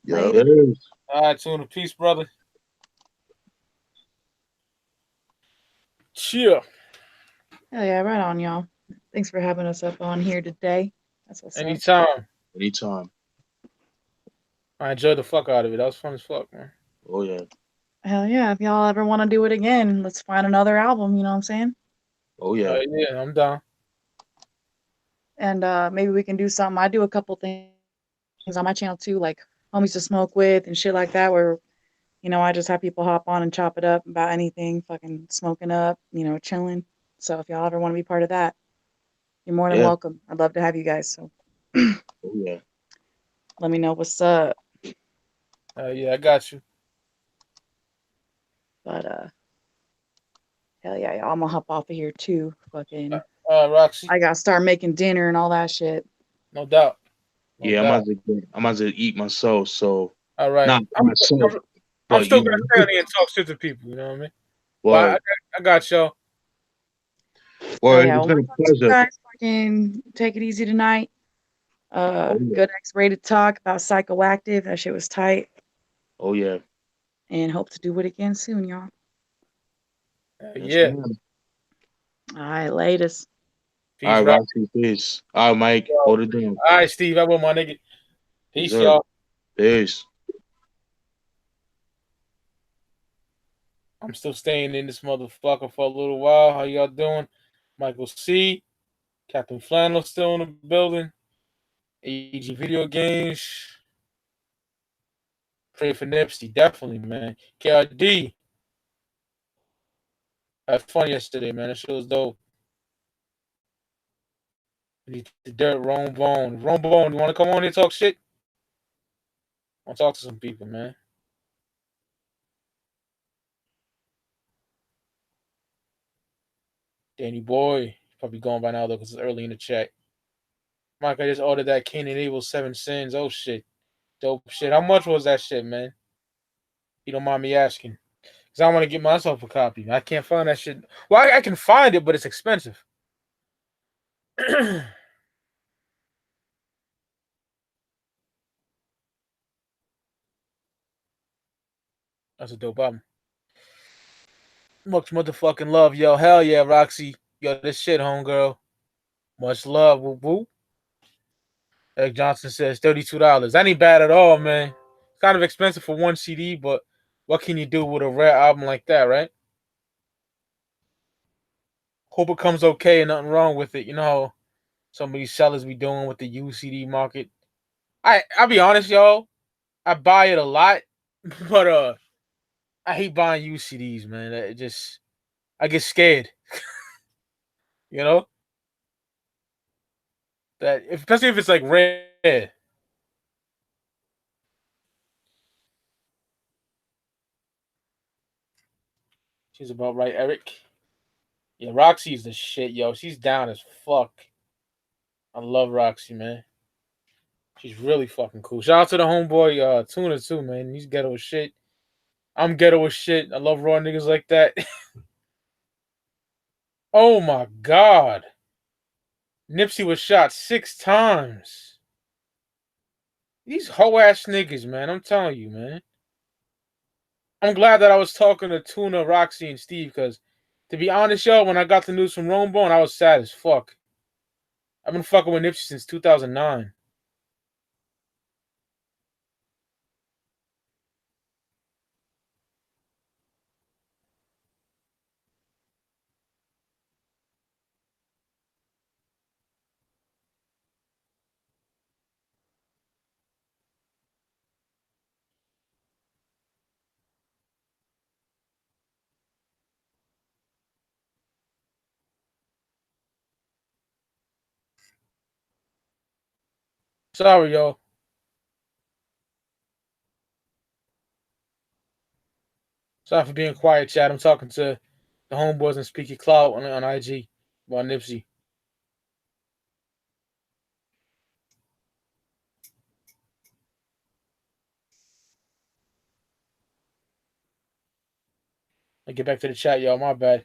Yup. Later. Yes. All right, tune to peace, brother. Chill. Hell yeah, right on, y'all. Thanks for having us up on here today. That's what's up. Anytime. Anytime. I enjoyed the fuck out of it. That was fun as fuck, man. Oh yeah. Hell yeah, if y'all ever want to do it again, let's find another album, you know what I'm saying? Oh yeah. Yeah, I'm down. And maybe we can do something. I do a couple things on my channel too, like homies to smoke with and shit like that, where, I just have people hop on and chop it up about anything, fucking smoking up, chilling. So if y'all ever want to be part of that, you're more than Yeah. welcome. I'd love to have you guys. So Oh yeah. let me know what's up. Yeah, I got you. But hell yeah, I'm gonna hop off of here too. Fucking Roxy. I gotta start making dinner and all that shit. No doubt. No Yeah, doubt. I'm about to eat myself, so All right. not myself, I'm but still you gonna know. stay on here and talk shit to people. You know what I mean? But Word. I got y'all. Hell Word, yeah, it's well, been a pleasure. guys, fucking take it easy tonight. Oh yeah. Good X-rated talk about psychoactive. That shit was tight. Oh yeah. And hope to do it again soon, y'all. Yes, Yeah. ma'am. All right, latest. Peace, All right, Roxy. Roxy, peace. All right, Mike, hold it down. All right, Steve. I will, my nigga. Yes, Peace, sir. y'all. Peace. I'm still staying in this motherfucker for a little while. How y'all doing? Michael C. Captain Flannel still in the building. AG Video Games. Pray for Nipsey. Definitely, man. KRD. Had fun yesterday, man. That shit was dope. The Dirt, Rome Bone. Rome Bone, you want to come on here and talk shit? I want to talk to some people, man. Danny Boy. He's probably gone by now, though, because it's early in the chat. Mike, I just ordered that Cain and Abel 7 Sins. Oh shit. Dope shit. How much was that shit, man? You don't mind me asking. Because I want to get myself a copy. I can't find that shit. Well, I can find it, but it's expensive. That's a dope album. Much motherfucking love, yo. Hell yeah, Roxy. Yo, this shit, homegirl. Much love. Woo woo. Eric Johnson says $32. That ain't bad at all, man. It's kind of expensive for one CD, but what can you do with a rare album like that, right? Hope it comes okay and nothing wrong with it. You know how some of these sellers be doing with the UCD market. I'll be honest, y'all. I buy it a lot, but I hate buying UCDs, man. I get scared. You know? Especially if it's like rare. She's about right, Eric. Yeah, Roxy's the shit, yo. She's down as fuck. I love Roxy, man. She's really fucking cool. Shout out to the homeboy Tuna too, man. He's ghetto as shit. I'm ghetto as shit. I love raw niggas like that. Oh my god. Nipsey was shot 6 times. These hoe ass niggas, man. I'm telling you, man. I'm glad that I was talking to Tuna, Roxy, and Steve, because to be honest, yo, when I got the news from Romebone, I was sad as fuck. I've been fucking with Nipsey since 2009. Sorry, yo. Sorry for being quiet, chat. I'm talking to the homeboys and Speaky Cloud on IG about Nipsey. I get back to the chat, y'all. My bad.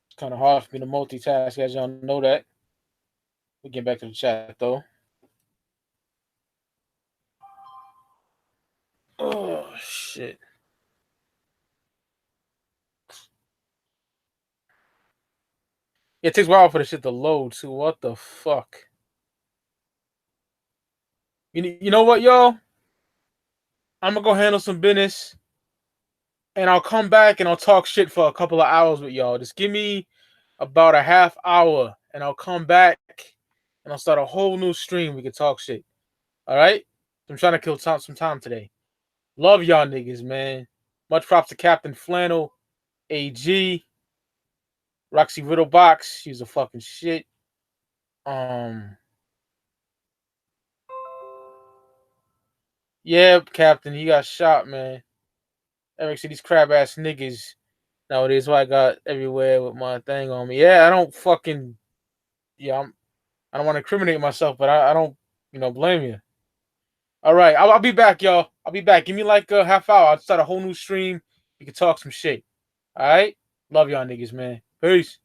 It's kind of hard for me to multitask, as y'all know that. We get back to the chat, though. Oh, shit. It takes a while for the shit to load, too. What the fuck? You know what, y'all? I'm gonna go handle some business, and I'll come back and I'll talk shit for a couple of hours with y'all. Just give me about a half hour, and I'll come back and I'll start a whole new stream. We can talk shit. All right? I'm trying to kill some time today. Love y'all niggas, man. Much props to Captain Flannel, AG, Roxy RiddleBox. She's a fucking shit. Yeah, Captain, he got shot, man. Eric said these crab ass niggas nowadays. Why I got everywhere with my thing on me. Yeah, I don't fucking. Yeah, I don't want to incriminate myself, but I don't, blame you. All right, I'll be back, y'all. I'll be back. Give me like a half hour. I'll start a whole new stream. We can talk some shit. All right? Love y'all niggas, man. Peace.